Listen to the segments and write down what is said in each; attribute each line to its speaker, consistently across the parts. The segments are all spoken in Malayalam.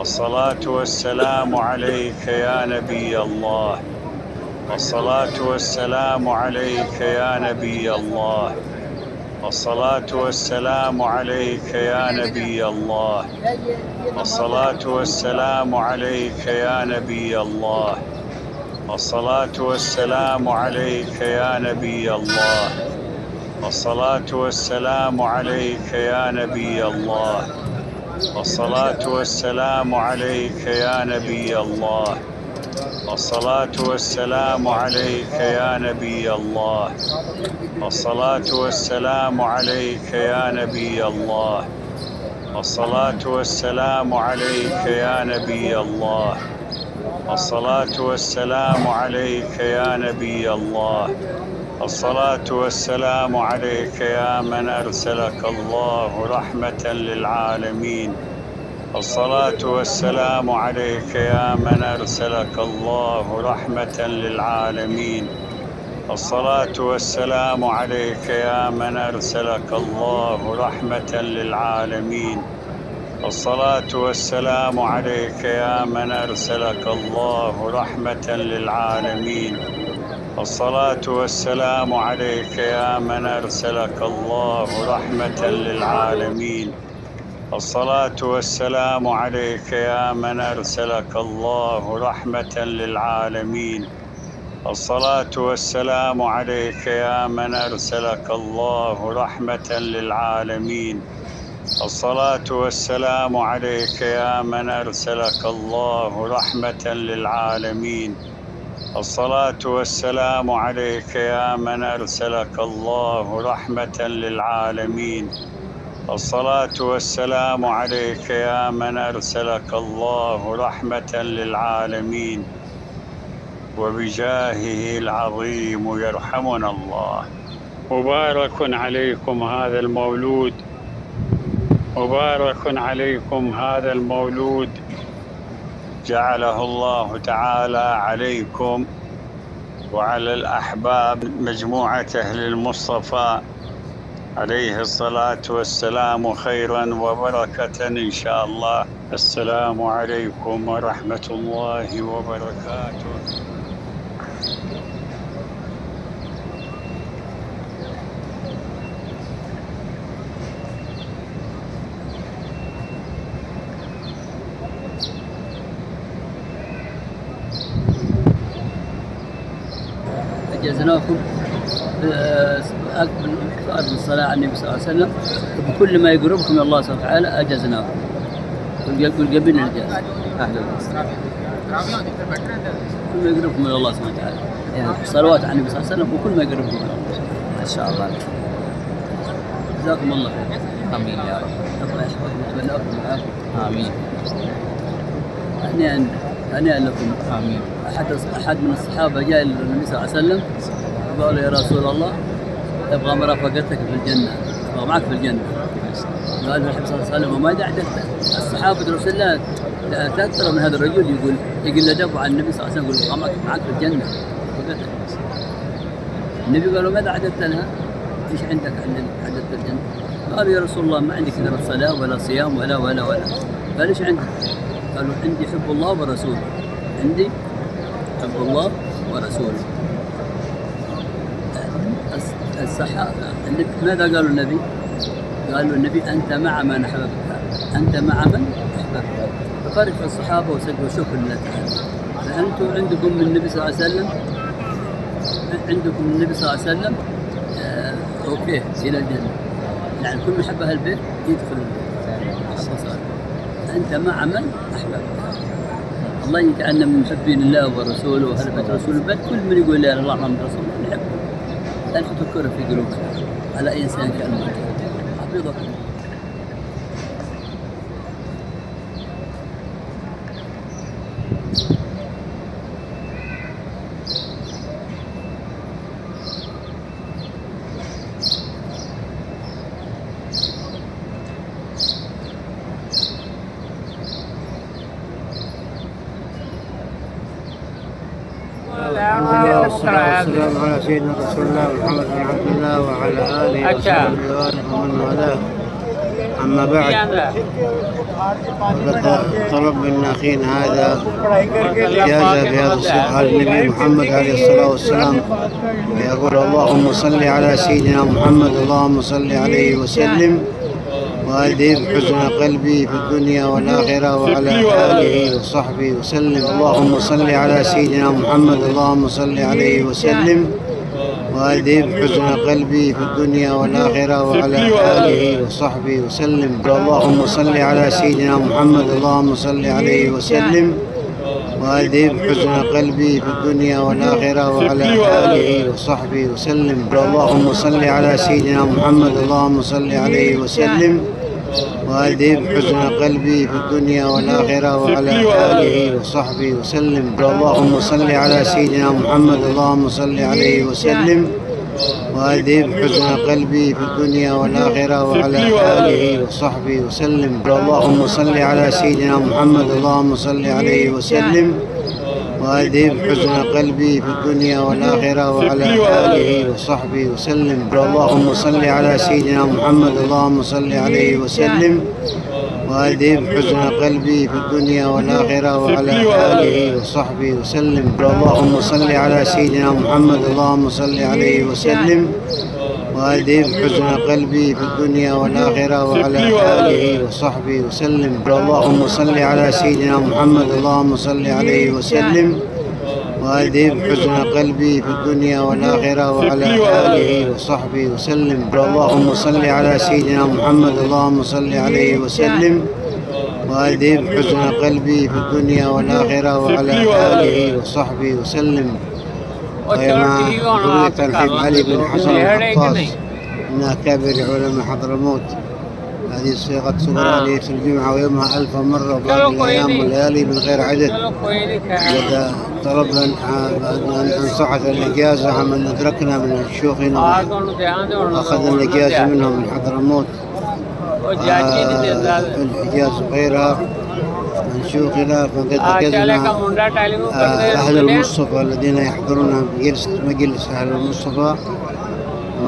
Speaker 1: الصلاة والسلام عليك يا نبي الله. الصلاة والسلام عليك يا نبي الله. الصلاة والسلام عليك يا نبي الله. الصلاة والسلام عليك يا نبي الله. الصلاة والسلام عليك يا نبي الله. الصلاة والسلام عليك يا نبي الله. الصلاة والسلام عليك يا نبي الله. الصلاة والسلام عليك يا نبي الله. الصلاة والسلام عليك يا نبي الله. الصلاة والسلام عليك يا نبي الله. الصلاة والسلام عليك يا نبي الله. الصلاة والسلام عليك يا من أرسلك الله رحمة للعالمين. الصلاة والسلام عليك يا من أرسلك الله رحمة للعالمين. الصلاة والسلام عليك يا من أرسلك الله رحمة للعالمين. الصلاة والسلام عليك يا من أرسلك الله رحمة للعالمين. الصلاة والسلام عليك يا من أرسلك الله رحمة للعالمين. الصلاة والسلام عليك يا من أرسلك الله رحمة للعالمين. الصلاة والسلام عليك يا من أرسلك الله رحمة للعالمين. الصلاة والسلام عليك يا من أرسلك الله رحمة للعالمين. الصلاة والسلام عليك يا من أرسلك الله رحمة للعالمين. الصلاة والسلام عليك يا من أرسلك الله رحمة للعالمين. وبجاهه العظيم يرحمنا الله. مبارك عليكم هذا المولود، مبارك عليكم هذا المولود جعله الله تعالى عليكم وعلى الأحباب مجموعة أهل المصطفى عليه الصلاة والسلام خيرا وبركة إن شاء الله. السلام عليكم ورحمة الله وبركاته.
Speaker 2: أجزناكم أكبر الصلاة على النبي صلى الله عليه وسلم، وبكل ما يقربكم من الله سبحانه وتعالى أجزناكم والقبل الإجازة. أهلا وسهلا. كل ما يقربكم من الله سبحانه وتعالى، صلوات على النبي صلى الله عليه وسلم وكل ما يقربكم من الله إن شاء الله. جزاكم الله خير.
Speaker 3: آمين يا رب.
Speaker 2: الله يحفظكم ويتبلغكم ويعافيكم.
Speaker 3: آمين.
Speaker 2: هنيئا لكم.
Speaker 3: آمين.
Speaker 2: أحد من الصحابة جاء للنبي صلى الله عليه وسلم قال يا رسول الله أبغى مرافقتك في الجنة، أبغى معك في الجنة. قال النبي صلى الله عليه وسلم وما دعت الصحابة رسول الله تأثروا من هذا الرجل يقول له دفع عن النبي صلى الله عليه وسلم يقول أبغى معك في الجنة. النبي قال له ماذا عددت لها؟ إيش عندك عددت الجنة؟ قالوا يا رسول الله ما عندي كثرة صلاة ولا صيام ولا قال إيش عندك؟ قالوا عندي حب الله ورسوله. عندي حب الله ورسوله. الصحابة ماذا قالوا النبي؟ قالوا النبي أنت مع من أحببت، أنت مع من أحببت. ففرق في الصحابة وشكر لله تعالى. فأنتم عندكم من النبي صلى الله عليه وسلم، عندكم من النبي صلى الله عليه وسلم أوكي إلى الجنة، يعني كل من حب أهل البيت يدخل البيت. أنت مع من أحببت. الله يجعلنا من محبين الله ورسوله وأهل بيت رسوله، بل كل من يقول لا إله إلا الله محمد رسول الله نحبه. لا نحط الكرة في قلوبنا على أي إنسان كان مكان. حفظكم.
Speaker 4: والسلام على سيدنا رسول الله محمد بن عبد الله وعلى آله وصحبه ومن والاه.
Speaker 3: أما بعد، فقد طلب من أخينا هذا إجازة في هذا السؤال النبي محمد عليه الصلاة والسلام، ويقول اللهم صل على سيدنا محمد، اللهم صل عليه وسلم وأذهب حزن قلبي في الدنيا والآخرة وعلى آله وصحبه وسلم. اللهم صل على سيدنا محمد، اللهم صل عليه وسلم وأذهب حزن قلبي في الدنيا والآخرة وعلى آله وصحبه وسلم. اللهم صل على سيدنا محمد، اللهم صل عليه وسلم وأذهب حزن قلبي في الدنيا والآخرة وعلى آله وصحبه وسلم. اللهم صل على سيدنا محمد، اللهم صل عليه وسلم وأذهب حزن قلبي في الدنيا والآخرة وعلى آله وصحبه وسلم. اللهم صل على سيدنا محمد، اللهم صل عليه وسلم وأذهب حزن قلبي في الدنيا والآخرة وعلى آله وصحبه وسلم. اللهم صل على سيدنا محمد، اللهم صل عليه وسلم وأذهب حزن قلبي في الدنيا والآخرة وعلى آله وصحبه وسلم. اللهم صل على سيدنا محمد، اللهم صل عليه وسلم وأذهب حزن قلبي في الدنيا والآخرة وعلى آله وصحبه وسلم. اللهم صل على سيدنا محمد، اللهم صل عليه وسلم وأذهب حزن قلبي في الدنيا والآخرة وعلى آله وصحبه وسلم. اللهم صل على سيدنا محمد، اللهم صل عليه وسلم وأذهب حزن قلبي في الدنيا والآخرة وعلى آله وصحبه وسلم. اللهم صل على سيدنا محمد، اللهم صل عليه وسلم وأذهب حزن قلبي في الدنيا والآخرة وعلى آله وصحبه وسلم. ومع حرية الحب علي بن حسن القطاس من أكابر علماء حضرموت. هذه صيغة صغرى ليلة الجمعة ويومها 1000 مرة وباقي الأيام والليالي من غير عدد. لذا طلبنا أن صحت الإجازة عمن أدركنا من شيوخنا وأخذنا الإجازة منهم من حضرموت. الإجازة غيرها من شيوخنا، فقد أجزنا أهل المصطفى الذين يحضرون مجلس أهل المصطفى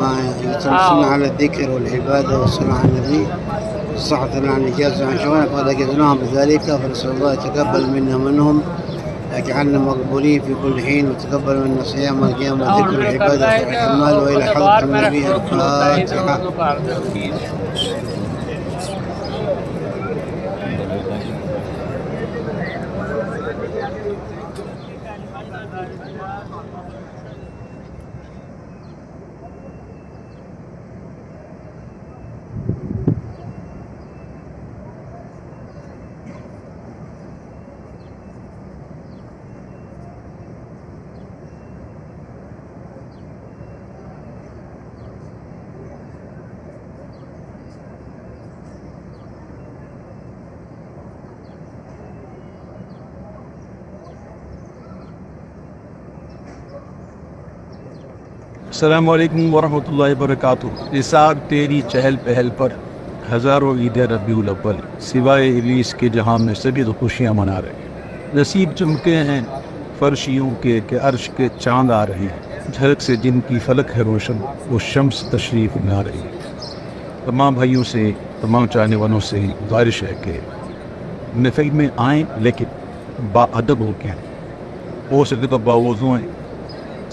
Speaker 3: ما يتمسون على الذكر والعبادة والصلاة على النبي. صحت لنا عن الإجازة عن شغلنا فقد أجزناهم بذلك، فنسأل الله يتقبل منا منهم، يجعلنا مقبولين في كل حين، وتقبل منا صيام القيام والذكر والعبادة والأعمال. وإلى حضرة النبي الفاتحة.
Speaker 4: अस्सलामुअलैकुम वरहमतुल्लाहि वबरकातुहू। निसाब तेरी चहल पहल पर हज़ारों ईद रबीउल अव्वल, सिवाय इब्लीस के जहां में सभी तो खुशियाँ मना रहे हैं। नसीब चमके हैं फर्शियों के अर्श के चांद आ रहे हैं, झलक से जिनकी फलक है रोशन वो शम्स तशरीफ़ ला रही है। तमाम भाइयों से, तमाम चाहने वालों से गुजारिश है कि महफिल में आएँ लेकिन बाअदब हो के आएँ, हो सके तो बावज़ू आएँ,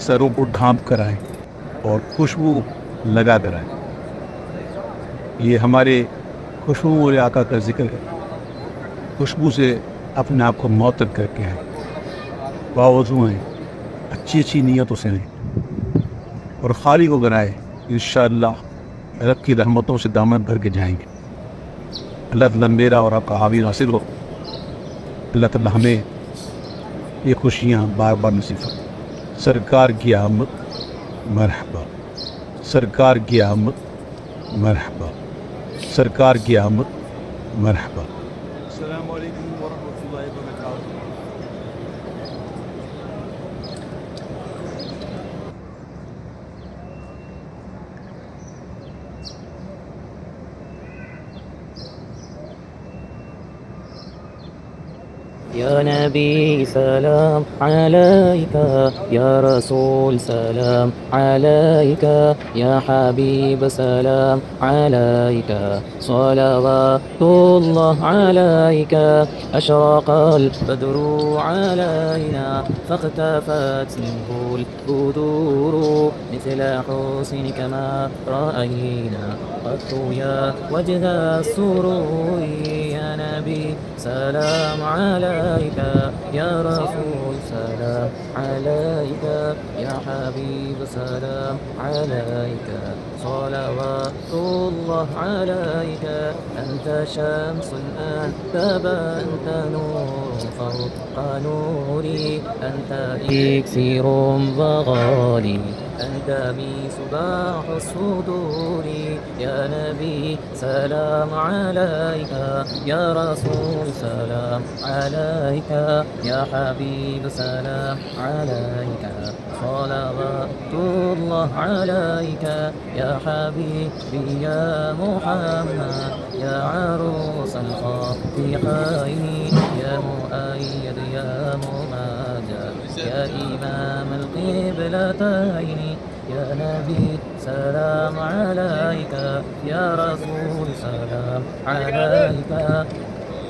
Speaker 4: सरों को ढांप कर आएँ और खुशबू लगा कर आए। ये हमारे खुशबू वाले आका का जिक्र है। खुशबू से अपने आप को मुअत्तब करके आए, बावज़ू आए, अच्छी अच्छी नीयतों से आए और खाली को बनाए। इंशाअल्लाह रब की रहमतों से दामन भर के जाएंगे। अल्लाह ताला मेरा और आपका हामी नासिर हो। अल्लाह ताला हमें ये खुशियाँ बार बार नसीब फरमाए। सरकार की आमद मरहबा, सरकार की आमद मरहबा, सरकार की आमद मरहबा। अस्सलामु अलैकुम वरहमतुल्लाहि वबरकातुहू।
Speaker 5: يا نبي سلام عليك، يا رسول سلام عليك، يا حبيب سلام عليك، صلوات الله عليك. أشرق البدر علينا فاختفت منه البدور، مثل حسنك ما رأينا قط يا وجه السرور. يا نبي سلام عليك، يا رسول سلام عليك، يا حبيب سلام عليك، صلوات الله عليك. أنت شمس أنت أنت نور فوق نوري، أنت إكسير وغالي، أنت مصباح الصدور. يا نبي سلام عليك، يا رسول سلام عليك، يا حبيب سلام عليك، صلوات الله عليك. يا حبيبي يا محمد، يا عروس الخافقين، يا مؤيد يا مماجد، يا إمام القبلتين. يا نبي سلام عليك، يا رسول سلام عليك،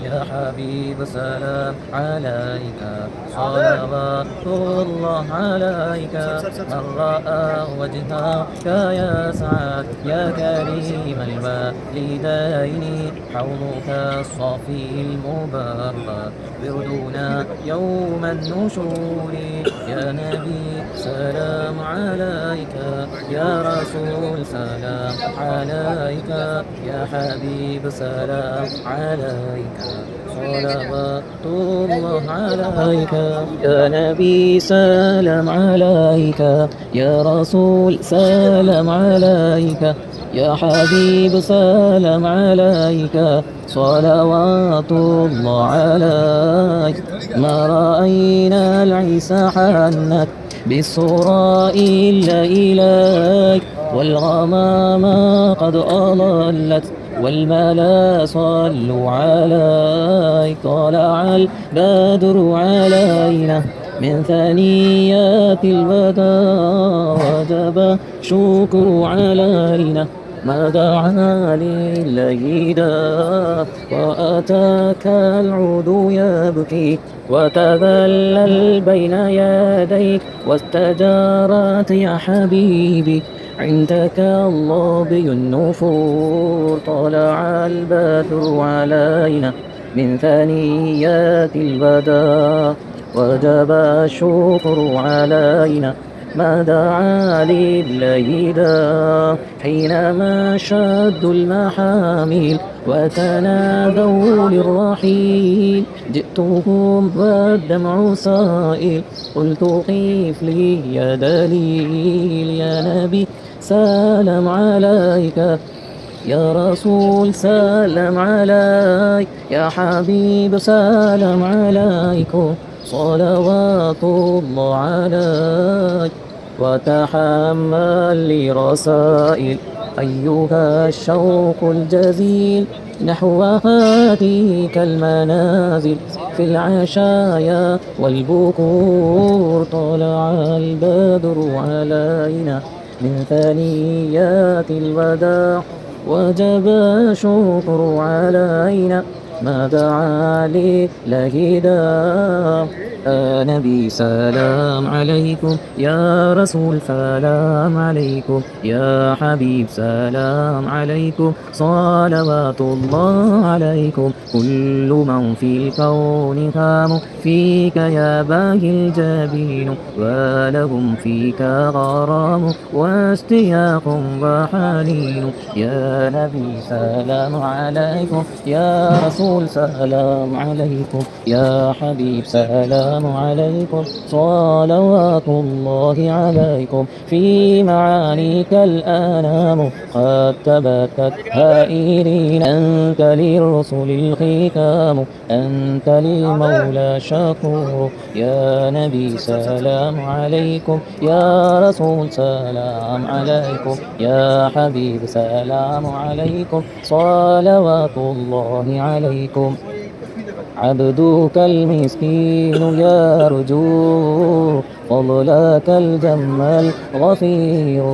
Speaker 5: يا حبيب سلام عليك، صلوات الله عليك. من رأى وجهك يسعد، يا كريم الوالدين، حوضك الصافي المبرد وردنا يوم النشور. يا نبي سلام عليك، يا رسول سلام عليك، يا حبيب سلام عليك، صلوات الله عليك. يا نبي سلام عليك، يا رسول سلام عليك، يا حبيب سلام عليك، صلوات الله عليك. ما رأينا العيسى حنت بالصراء إلا إليك، والغمام قد أضلت والملا صلوا عليك. طلع البدر علينا من ثنيات الوداع، وجب شكر علينا ما دعا لله داع. وأتاك العود يبكي وتذلل بين يديك، واستجارت يا حبيبي عندك اللابي النفور. طلع البدر علينا من ثنيات الوداع، وجب الشكر علينا ما دعا لله داع. حينما شدوا المحامل وتنادوا للرحيل، جئتهم والدمع سائل، قلت قف لي يا دليل. يا نبي سلام عليك، يا رسول سلام عليك، يا حبيب سلام عليكم، صلوات الله عليك. وتحمل لرسائل أيها الشوق الجزيل نحو هاتيك المنازل في العشايا والبكور. طلع البدر علينا من ثنيات الوداع، وجب شكر علينا ما دعا لله داع. يا نبي سلام عليكم، يا رسول سلام عليكم، يا حبيب سلام عليكم، صلوات الله عليكم. كل من في الكون هام فيك يا باهي الجبين، ولهم فيك غرام واشتياق وحنين. يا نبي سلام عليكم، يا رسول سلام عليكم، يا حبيب سلام عليكم، صلوات الله عليكم. في معانيك الأنام قد تبكت هائلين، أنت للرسل الختام، أنت للمولى شكور. يا نبي سلام عليكم، يا رسول سلام عليكم، يا حبيب سلام عليكم، صلوات الله عليكم. عبدك المسكين يرجو فضلك الجم الغفير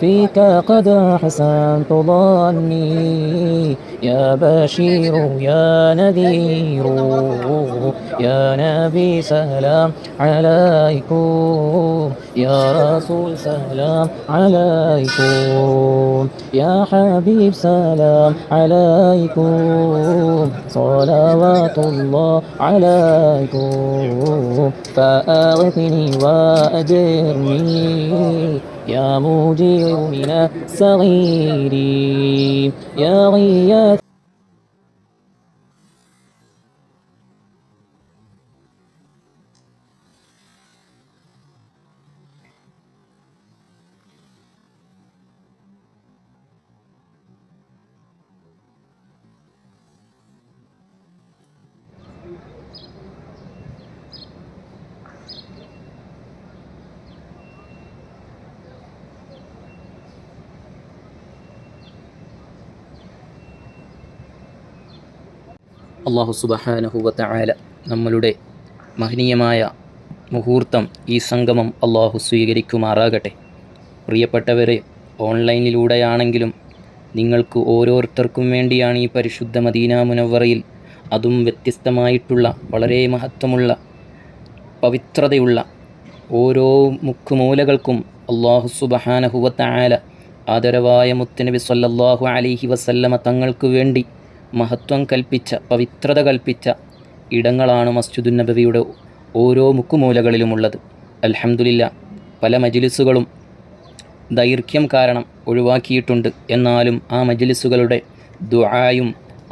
Speaker 5: فيك قد أحسنت ظني يا بشير يا نذير يا نبي سلام عليكم يا رسول سلام عليكم يا حبيب سلام عليكم صلوات الله عليكم فأغثني وأجرني يا مجير من الصغير يا غياث. അല്ലാഹു സുബ്ഹാനഹു വ തആല നമ്മളുടെ മഹനീയമായ മുഹൂർത്തം, ഈ സംഗമം അല്ലാഹു സ്വീകരിക്കുമാറാകട്ടെ. പ്രിയപ്പെട്ടവരെ, ഓൺലൈനിലൂടെയാണെങ്കിലും നിങ്ങൾക്ക് ഓരോരുത്തർക്കും വേണ്ടിയാണ് ഈ പരിശുദ്ധ മദീന മുനവ്വറയിൽ, അതും വ്യത്യസ്തമായിട്ടുള്ള വളരെ മഹത്വമുള്ള പവിത്രതയുള്ള ഓരോ മുക്കുമൂലകൾക്കും അല്ലാഹു സുബ്ഹാനഹു വ തആല ആദരവായ മുത്തുനബി സ്വല്ലല്ലാഹു അലൈഹി വസല്ലമ തങ്ങൾക്ക് വേണ്ടി മഹത്വം കൽപ്പിച്ച, പവിത്രത കൽപ്പിച്ച ഇടങ്ങളാണ് മസ്ജിദുൻ നബവിയുടെ ഓരോ മുക്കുമൂലകളിലുമുള്ളത്. അൽഹംദുലില്ലാ, പല മജ്ലിസുകളും ദൈർഘ്യം കാരണം ഒഴിവാക്കിയിട്ടുണ്ട്. എന്നാലും ആ മജ്ലിസുകളുടെ ദുആയും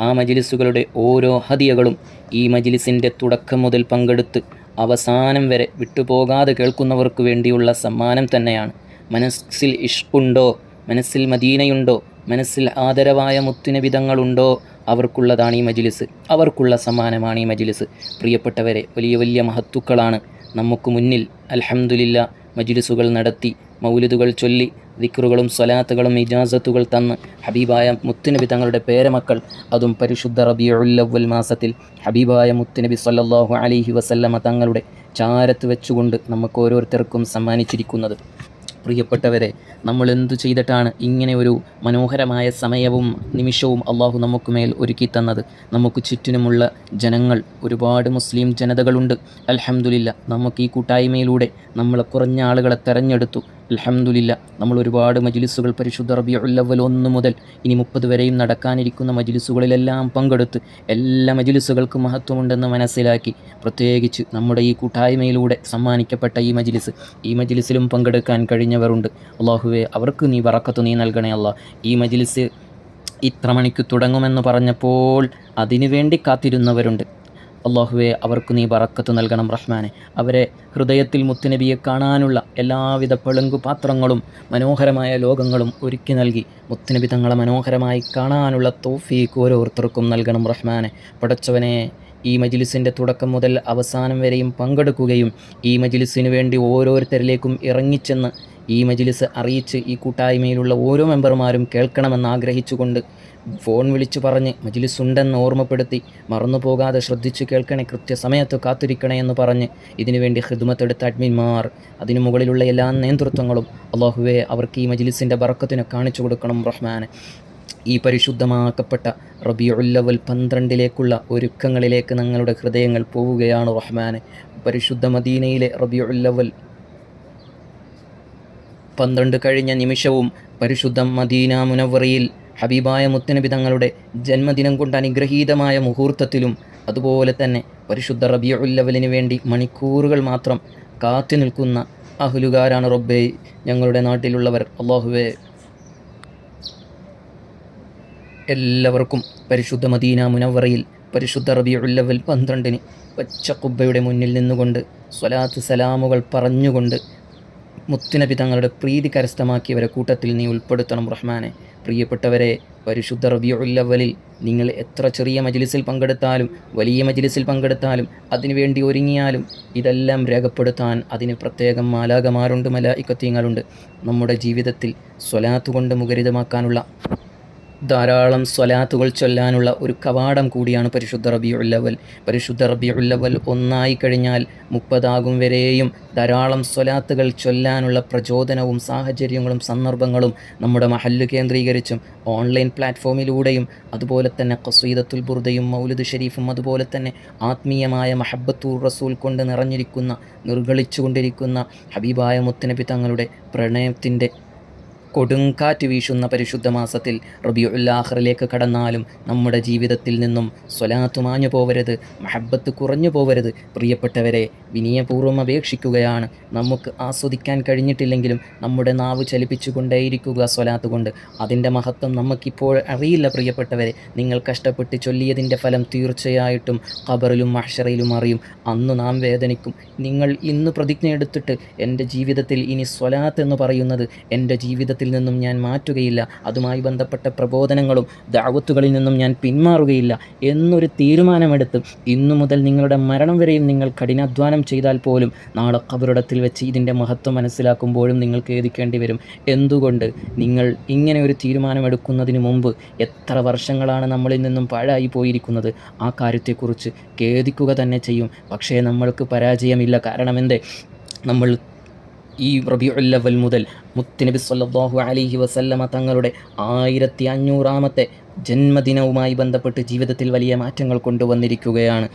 Speaker 5: ആ മജ്ലിസുകളുടെ ഓരോ ഹദിയകളും ഈ മജ്ലിസിൻ്റെ തുടക്കം മുതൽ പങ്കെടുത്ത് അവസാനം വരെ വിട്ടുപോകാതെ കേൾക്കുന്നവർക്ക് വേണ്ടിയുള്ള സമ്മാനം തന്നെയാണ്. മനസ്സിൽ ഇഷ്കുണ്ടോ, മനസ്സിൽ മദീനയുണ്ടോ, മനസ്സിൽ ആദരവായ മുത്തുനബിതങ്ങളുണ്ടോ, അവർക്കുള്ളതാണ് ഈ മജ്ലിസ്, അവർക്കുള്ള സമ്മാനമാണ് ഈ മജ്ലിസ്. പ്രിയപ്പെട്ടവരെ, വലിയ വലിയ മഹത്തുക്കളാണ് നമുക്ക് മുന്നിൽ അൽഹംദുലില്ലാ മജ്ലിസുകൾ നടത്തി, മൗലിദുകൾ ചൊല്ലി, ദിക്റുകളും സ്വലാത്തുകളും ഇജാസത്തുകൾ തന്ന് ഹബീബായ മുത്തുനബി തങ്ങളുടെ പേരമക്കൾ, അതും പരിശുദ്ധ റബീഉൽ അവ്വൽ മാസത്തിൽ ഹബീബായ മുത്തുനബി സ്വല്ലല്ലാഹു അലൈഹി വസല്ലമ തങ്ങളുടെ ചാരത്ത് വെച്ചുകൊണ്ട് നമുക്ക് ഓരോരുത്തർക്കും സമ്മാനിച്ചിരിക്കുന്നത്. പ്രിയപ്പെട്ടവരെ, നമ്മൾ എന്തു ചെയ്തിട്ടാണ് ഇങ്ങനെ ഒരു മനോഹരമായ സമയവും നിമിഷവും അള്ളാഹു നമുക്ക് മേൽ ഒരുക്കി തന്നത്? നമുക്ക് ചുറ്റിനുമുള്ള ജനങ്ങൾ, ഒരുപാട് മുസ്ലിം ജനതകളുണ്ട്. അൽഹംദുലില്ലാ, നമുക്ക് ഈ കൂട്ടായ്മയിലൂടെ നമ്മൾ കുറഞ്ഞ ആളുകളെ തെരഞ്ഞെടുത്തു. അൽഹംദുലില്ലാ, നമ്മൾ ഒരുപാട് മജ്ലിസുകൾ പരിശുദ്ധ റബീഉൽ അവ്വൽ 1 മുതൽ ഇനി 30 വരെയും നടക്കാനിരിക്കുന്ന മജ്ലിസുകളിലെല്ലാം പങ്കെടുത്ത് എല്ലാ മജ്ലിസുകൾക്കും മഹത്വമുണ്ടെന്ന് മനസ്സിലാക്കി, പ്രത്യേകിച്ച് നമ്മുടെ ഈ കൂട്ടായ്മയിലൂടെ സമ്മാനിക്കപ്പെട്ട ഈ മജ്ലിസിലും പങ്കെടുക്കാൻ കഴിഞ്ഞവരുണ്ട്. അള്ളാഹുവേ, അവർക്ക് നീ ബറക്കത്ത് നീ നൽകണേ അല്ലാ. ഈ മജ്ലിസ് ഇത്ര മണിക്ക് തുടങ്ങുമെന്ന് പറഞ്ഞപ്പോൾ അതിനുവേണ്ടി കാത്തിരുന്നവരുണ്ട്. അള്ളാഹുവെ, അവർക്ക് നീ ബറക്കത്ത് നൽകണം റഹ്മാനെ. അവരെ ഹൃദയത്തിൽ മുത്തുനബിയെ കാണാനുള്ള എല്ലാവിധ പളുങ്കുപാത്രങ്ങളും മനോഹരമായ ലോകങ്ങളും ഒരുക്കി നൽകി മുത്തുനബി തങ്ങളെ മനോഹരമായി കാണാനുള്ള തൗഫീഖ് ഓരോരുത്തർക്കും നൽകണം റഹ്മാനെ. പടച്ചവനെ, ഈ മജ്ലിസിൻ്റെ തുടക്കം മുതൽ അവസാനം വരെയും പങ്കെടുക്കുകയും ഈ മജ്ലിസിന് വേണ്ടി ഓരോരുത്തരിലേക്കും ഇറങ്ങിച്ചെന്ന് ഈ മജ്ലിസ് അറിയിച്ച് ഈ കൂട്ടായ്മയിലുള്ള ഓരോ മെമ്പർമാരും കേൾക്കണമെന്ന് ആഗ്രഹിച്ചുകൊണ്ട് ഫോൺ വിളിച്ചു പറഞ്ഞ് മജ്ലിസ് ഉണ്ടെന്ന് ഓർമ്മപ്പെടുത്തി, മറന്നു പോകാതെ ശ്രദ്ധിച്ചു കേൾക്കണേ, കൃത്യസമയത്ത് കാത്തിരിക്കണേ എന്ന് പറഞ്ഞ് ഇതിനുവേണ്ടി ഖിദ്മത്തെടുത്ത അഡ്മിന്മാർ, അതിനു മുകളിലുള്ള എല്ലാ നേതൃത്വങ്ങളും, അള്ളാഹുവേ, അവർക്ക് ഈ മജ്ലിസിൻ്റെ ബറക്കത്തിനെ കാണിച്ചു കൊടുക്കണം റഹ്മാനെ. ഈ പരിശുദ്ധമാക്കപ്പെട്ട റബീഉൽ അവ്വൽ 12 ഒരുക്കങ്ങളിലേക്ക് ഞങ്ങളുടെ ഹൃദയങ്ങൾ പോവുകയാണ് റഹ്മാനെ. പരിശുദ്ധ മദീനയിലെ റബീഉൽ അവ്വൽ 12 കഴിഞ്ഞ നിമിഷവും പരിശുദ്ധ മദീന മുനവ്വറയിൽ ഹബീബായ മുത്തുനബി തങ്ങളുടെ ജന്മദിനം കൊണ്ട് അനുഗ്രഹീതമായ മുഹൂർത്തത്തിലും, അതുപോലെ തന്നെ പരിശുദ്ധ റബീഉൽ അവ്വലിന് വേണ്ടി മണിക്കൂറുകൾ മാത്രം കാത്തു നിൽക്കുന്ന അഹ്ലുകാരാണ് റബ്ബേ ഞങ്ങളുടെ നാട്ടിലുള്ളവർ. അല്ലാഹുവേ, എല്ലാവർക്കും പരിശുദ്ധ മദീന മുനവ്വറയിൽ പരിശുദ്ധ റബീഉൽ അവ്വൽ 12 പച്ച ഖുബ്ബയുടെ മുന്നിൽ നിന്നുകൊണ്ട് സ്വലാത്ത് സലാമുകൾ പറഞ്ഞുകൊണ്ട് മുത്തുനബി തങ്ങളുടെ പ്രീതി കരസ്ഥമാക്കിയവരെ കൂട്ടത്തിൽ നീ ഉൾപ്പെടുത്തണം റഹ്മാനെ. പ്രിയപ്പെട്ടവരെ, പരിശുദ്ധ റബീഉൽ അവ്വലിൽ നിങ്ങൾ എത്ര ചെറിയ മജ്ലിസിൽ പങ്കെടുത്താലും വലിയ മജ്ലിസിൽ പങ്കെടുത്താലും അതിനുവേണ്ടി ഒരുങ്ങിയാലും ഇതെല്ലാം രേഖപ്പെടുത്താൻ അതിന് പ്രത്യേകം മാലാകമാരുണ്ട്, മലായികത്തീങ്ങളുണ്ട്. നമ്മുടെ ജീവിതത്തിൽ സ്വലാത്ത് കൊണ്ട് മുഖരിതമാക്കാനുള്ള ധാരാളം സ്വലാത്തുകൾ ചൊല്ലാനുള്ള ഒരു കവാടം കൂടിയാണ് പരിശുദ്ധ റബീഉൽ അവ്വൽ. പരിശുദ്ധ റബീഉൽ അവ്വൽ ഒന്നായി കഴിഞ്ഞാൽ 30 വരെയും ധാരാളം സ്വലാത്തുകൾ ചൊല്ലാനുള്ള പ്രചോദനവും സാഹചര്യങ്ങളും സന്ദർഭങ്ങളും നമ്മുടെ മഹല്ല് കേന്ദ്രീകരിച്ചും ഓൺലൈൻ പ്ലാറ്റ്ഫോമിലൂടെയും അതുപോലെ തന്നെ ഖസീദത്തുൽ ബുർദയും മൗലിദ് ഷരീഫും അതുപോലെ തന്നെ ആത്മീയമായ മഹബ്ബത്തുർ റസൂൽ കൊണ്ട് നിർഗളിച്ചുകൊണ്ടിരിക്കുന്ന ഹബീബായ മുത്തുനബി തങ്ങളുടെ പ്രണയത്തിൻ്റെ കൊടുങ്കാറ്റ് വീശുന്ന പരിശുദ്ധ മാസത്തിൽ റബീഉൽ ആഖിറിലേക്ക് കടന്നാലും നമ്മുടെ ജീവിതത്തിൽ നിന്നും സ്വലാത്ത് മാഞ്ഞു പോവരുത്, മഹബ്ബത്ത് കുറഞ്ഞു പോവരുത്. പ്രിയപ്പെട്ടവരെ, വിനയപൂർവ്വം അപേക്ഷിക്കുകയാണ്, നമുക്ക് ആസ്വദിക്കാൻ കഴിഞ്ഞിട്ടില്ലെങ്കിലും നമ്മുടെ നാവ് ചലിപ്പിച്ചുകൊണ്ടേയിരിക്കുക സ്വലാത്ത് കൊണ്ട്. അതിൻ്റെ മഹത്വം നമുക്കിപ്പോൾ അറിയില്ല പ്രിയപ്പെട്ടവരെ. നിങ്ങൾ കഷ്ടപ്പെട്ട് ചൊല്ലിയതിൻ്റെ ഫലം തീർച്ചയായിട്ടും ഖബറിലും മഹ്ശറിലും അറിയും. അന്ന് നാം വേദനിക്കും. നിങ്ങൾ ഇന്ന് പ്രതിജ്ഞ എടുത്തിട്ട് എൻ്റെ ജീവിതത്തിൽ ഇനി സ്വലാത്ത് എന്ന് പറയുന്നത് എൻ്റെ ജീവിതത്തിൽ നിന്നും ഞാൻ മാറ്റുകയില്ല, അതുമായി ബന്ധപ്പെട്ട പ്രബോധനങ്ങളും ദഅവത്തുകളിൽ നിന്നും ഞാൻ പിന്മാറുകയില്ല എന്നൊരു തീരുമാനമെടുത്ത് ഇന്നു മുതൽ നിങ്ങളുടെ മരണം വരെയും നിങ്ങൾ കഠിനാധ്വാനം ചെയ്താൽ പോലും നാളെ ഖബറിടത്തിൽ വെച്ച് ഇതിൻ്റെ മഹത്വം മനസ്സിലാക്കുമ്പോഴും നിങ്ങൾ ഖേദിക്കേണ്ടി വരും. എന്തുകൊണ്ട്? നിങ്ങൾ ഇങ്ങനെ ഒരു തീരുമാനമെടുക്കുന്നതിന് മുമ്പ് എത്ര വർഷങ്ങളാണ് നമ്മളിൽ നിന്നും പാഴായി പോയിരിക്കുന്നത്. ആ കാര്യത്തെക്കുറിച്ച് ഖേദിക്കുക തന്നെ ചെയ്യും. പക്ഷേ നമ്മൾക്ക് പരാജയമില്ല. കാരണം എന്തേ? നമ്മൾ ഈ റബീഉൽ അവ്വൽ മുതൽ മുത്തുനബി സ്വല്ലല്ലാഹു അലൈഹി വസല്ലമ തങ്ങളുടെ 1500-ാമത്തെ ജന്മദിനവുമായി ബന്ധപ്പെട്ട് ജീവിതത്തിൽ വലിയ മാറ്റങ്ങൾ കൊണ്ടുവന്നിരിക്കുകയാണ്.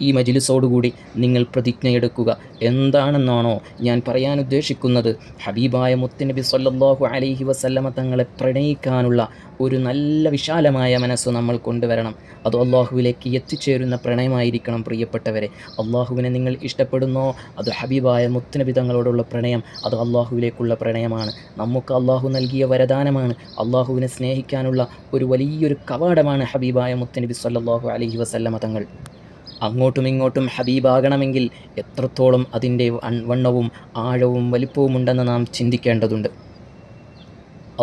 Speaker 5: ഈ മജ്ലിസോടുകൂടി നിങ്ങൾ പ്രതിജ്ഞയെടുക്കുക. എന്താണെന്നാണോ ഞാൻ പറയാൻ ഉദ്ദേശിക്കുന്നത്? ഹബീബായ മുത്തുനബി സ്വല്ലല്ലാഹു അലൈഹി വസല്ലമ തങ്ങളെ പ്രണയിക്കാനുള്ള ഒരു നല്ല വിശാലമായ മനസ്സ് നമ്മൾ കൊണ്ടുവരണം. അത് അള്ളാഹുവിലേക്ക് എത്തിച്ചേരുന്ന പ്രണയമായിരിക്കണം പ്രിയപ്പെട്ടവരെ. അള്ളാഹുവിനെ നിങ്ങൾ ഇഷ്ടപ്പെടുന്നോ? അത് ഹബീബായ മുത്തുനബി തങ്ങളോടുള്ള പ്രണയം, അത് അള്ളാഹുവിലേക്കുള്ള പ്രണയമാണ്. നമുക്ക് അള്ളാഹു നൽകിയ വരദാനമാണ്. അള്ളാഹുവിനെ സ്നേഹിക്കാനുള്ള ഒരു വലിയൊരു കവാടമാണ് ഹബീബായ മുത്തുനബി സ്വല്ലല്ലാഹു അലൈഹി വസല്ലമ തങ്ങൾ. അങ്ങോട്ടും ഇങ്ങോട്ടും ഹബീബാകണമെങ്കിൽ എത്രത്തോളം അതിൻ്റെ വണ്ണവും ആഴവും വലിപ്പവും ഉണ്ടെന്ന് നാം ചിന്തിക്കേണ്ടതുണ്ട്.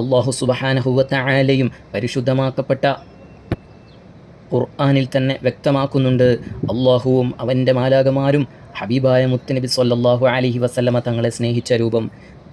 Speaker 5: അല്ലാഹു സുബ്ഹാനഹു വ തആലയും പരിശുദ്ധമാക്കപ്പെട്ട ഖുർആനിൽ തന്നെ വ്യക്തമാക്കുന്നുണ്ട്. അല്ലാഹുവും അവൻ്റെ മാലാകമാരും ഹബീബായ മുത്തുനബി സ്വല്ലല്ലാഹു അലൈഹി വസല്ലമ തങ്ങളെ സ്നേഹിച്ച രൂപം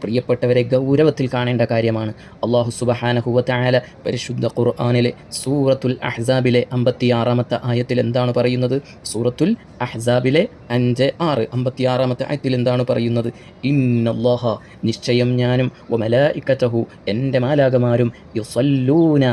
Speaker 5: പ്രിയപ്പെട്ടവരെ ഗൗരവത്തിൽ കാണേണ്ട കാര്യമാണ്. അല്ലാഹു സുബ്ഹാനഹു വ തആല പരിശുദ്ധ ഖുർആനിലെ സൂറത്തുൽ അഹ്സാബിലെ 56-ാമത്തെ ആയത്തിൽ എന്താണ് പറയുന്നത്? സൂറത്തുൽ അഹ്സാബിലെ 56-ാമത്തെ ആയത്തിൽ എന്താണ് പറയുന്നത്? ഇന്നല്ലാഹ, നിശ്ചയം ഞാനും, വ മലായികതഹു, എൻ്റെ മാലാകമാരും, യുസല്ലൂന,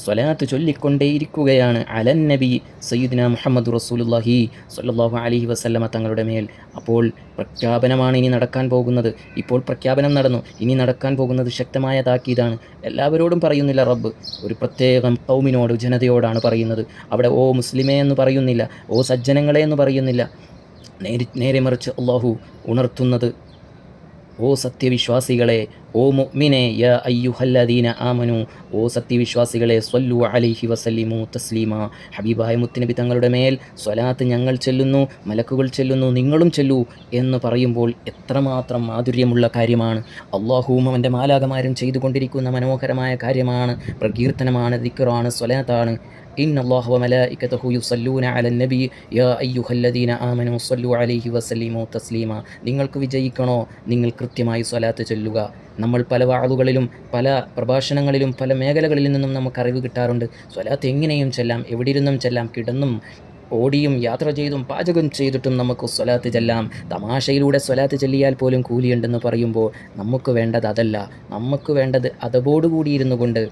Speaker 5: സ്വലാത്ത് ചൊല്ലിക്കൊണ്ടേയിരിക്കുകയാണ്, അലൻ നബി സയ്യിദ്ന മുഹമ്മദ് റസൂലുള്ളാഹി സ്വല്ലല്ലാഹു അലൈഹി വസല്ലമ തങ്ങളുടെ മേൽ. അപ്പോൾ പ്രഖ്യാപനമാണ് ഇനി നടക്കാൻ പോകുന്നത്. ഇപ്പോൾ പ്രഖ്യാപനം നടന്നു. ഇനി നടക്കാൻ പോകുന്നത് ശക്തമായ താക്കീതാണ്. എല്ലാവരോടും പറയുന്നില്ല റബ്ബ്, ഒരു പ്രത്യേകം ഖൗമിനോട്, ജനതയോടാണ് പറയുന്നത്. അവിടെ ഓ മുസ്ലിമേ എന്ന് പറയുന്നില്ല, ഓ സജ്ജനങ്ങളെ എന്ന് പറയുന്നില്ല. നേരെ മറിച്ച് അല്ലാഹു ഉണർത്തുന്നത്, ഓ സത്യവിശ്വാസികളെ, ഓ മുഅ്മിനേ, യാ അയ്യുഹല്ലദീന ആമനു, ഓ സത്യവിശ്വാസികളെ, സ്വല്ലു അലൈഹി വസല്ലിമു തസ്ലീമാ, ഹബീബായ മുത്തുനബി തങ്ങളുടെ മേൽ സ്വലാത്ത് ഞങ്ങൾ ചെല്ലുന്നു, മലക്കുകൾ ചെല്ലുന്നു, നിങ്ങളും ചെല്ലൂ എന്ന് പറയുമ്പോൾ എത്രമാത്രം മാധുര്യമുള്ള കാര്യമാണ്. അല്ലാഹുവും അവൻ്റെ മാലാകമാരും ചെയ്തുകൊണ്ടിരിക്കുന്ന മനോഹരമായ കാര്യമാണ്, പ്രകീർത്തനമാണ്, ദിക്റാണ്, സ്വലാത്താണ്. ഇന്നല്ലാഹ വ മലായികതഹു യുസല്ലൂന അലൻ നബി യാ അയ്യുഹല്ലദീന ആമനു സ്വല്ലു അലൈഹി വസല്ലിമു തസ്ലീമാ. നിങ്ങൾക്ക് വിജയിക്കണോ? നിങ്ങൾ കൃത്യമായി സ്വലാത്ത് ചൊല്ലുക. നമ്മൾ പല വാളുകളിലും പല പ്രഭാഷണങ്ങളിലും പല മേഖലകളിൽ നിന്നും നമുക്ക് അറിവ് കിട്ടാറുണ്ട്. സ്വലാത്ത് എങ്ങനെയും ചെല്ലാം, എവിടെയിരുന്നും ചെല്ലാം, കിടന്നും ഓടിയും യാത്ര ചെയ്തും പാചകം ചെയ്തിട്ടും നമുക്ക് സ്വലാത്ത് ചെല്ലാം. തമാശയിലൂടെ സ്വലാത്ത് ചൊല്ലിയാൽ പോലും കൂലിയുണ്ടെന്ന് പറയുമ്പോൾ നമുക്ക് വേണ്ടത് അതല്ല. നമുക്ക് വേണ്ടത് അതബോടുകൂടി ഇരുന്നു കൊണ്ട്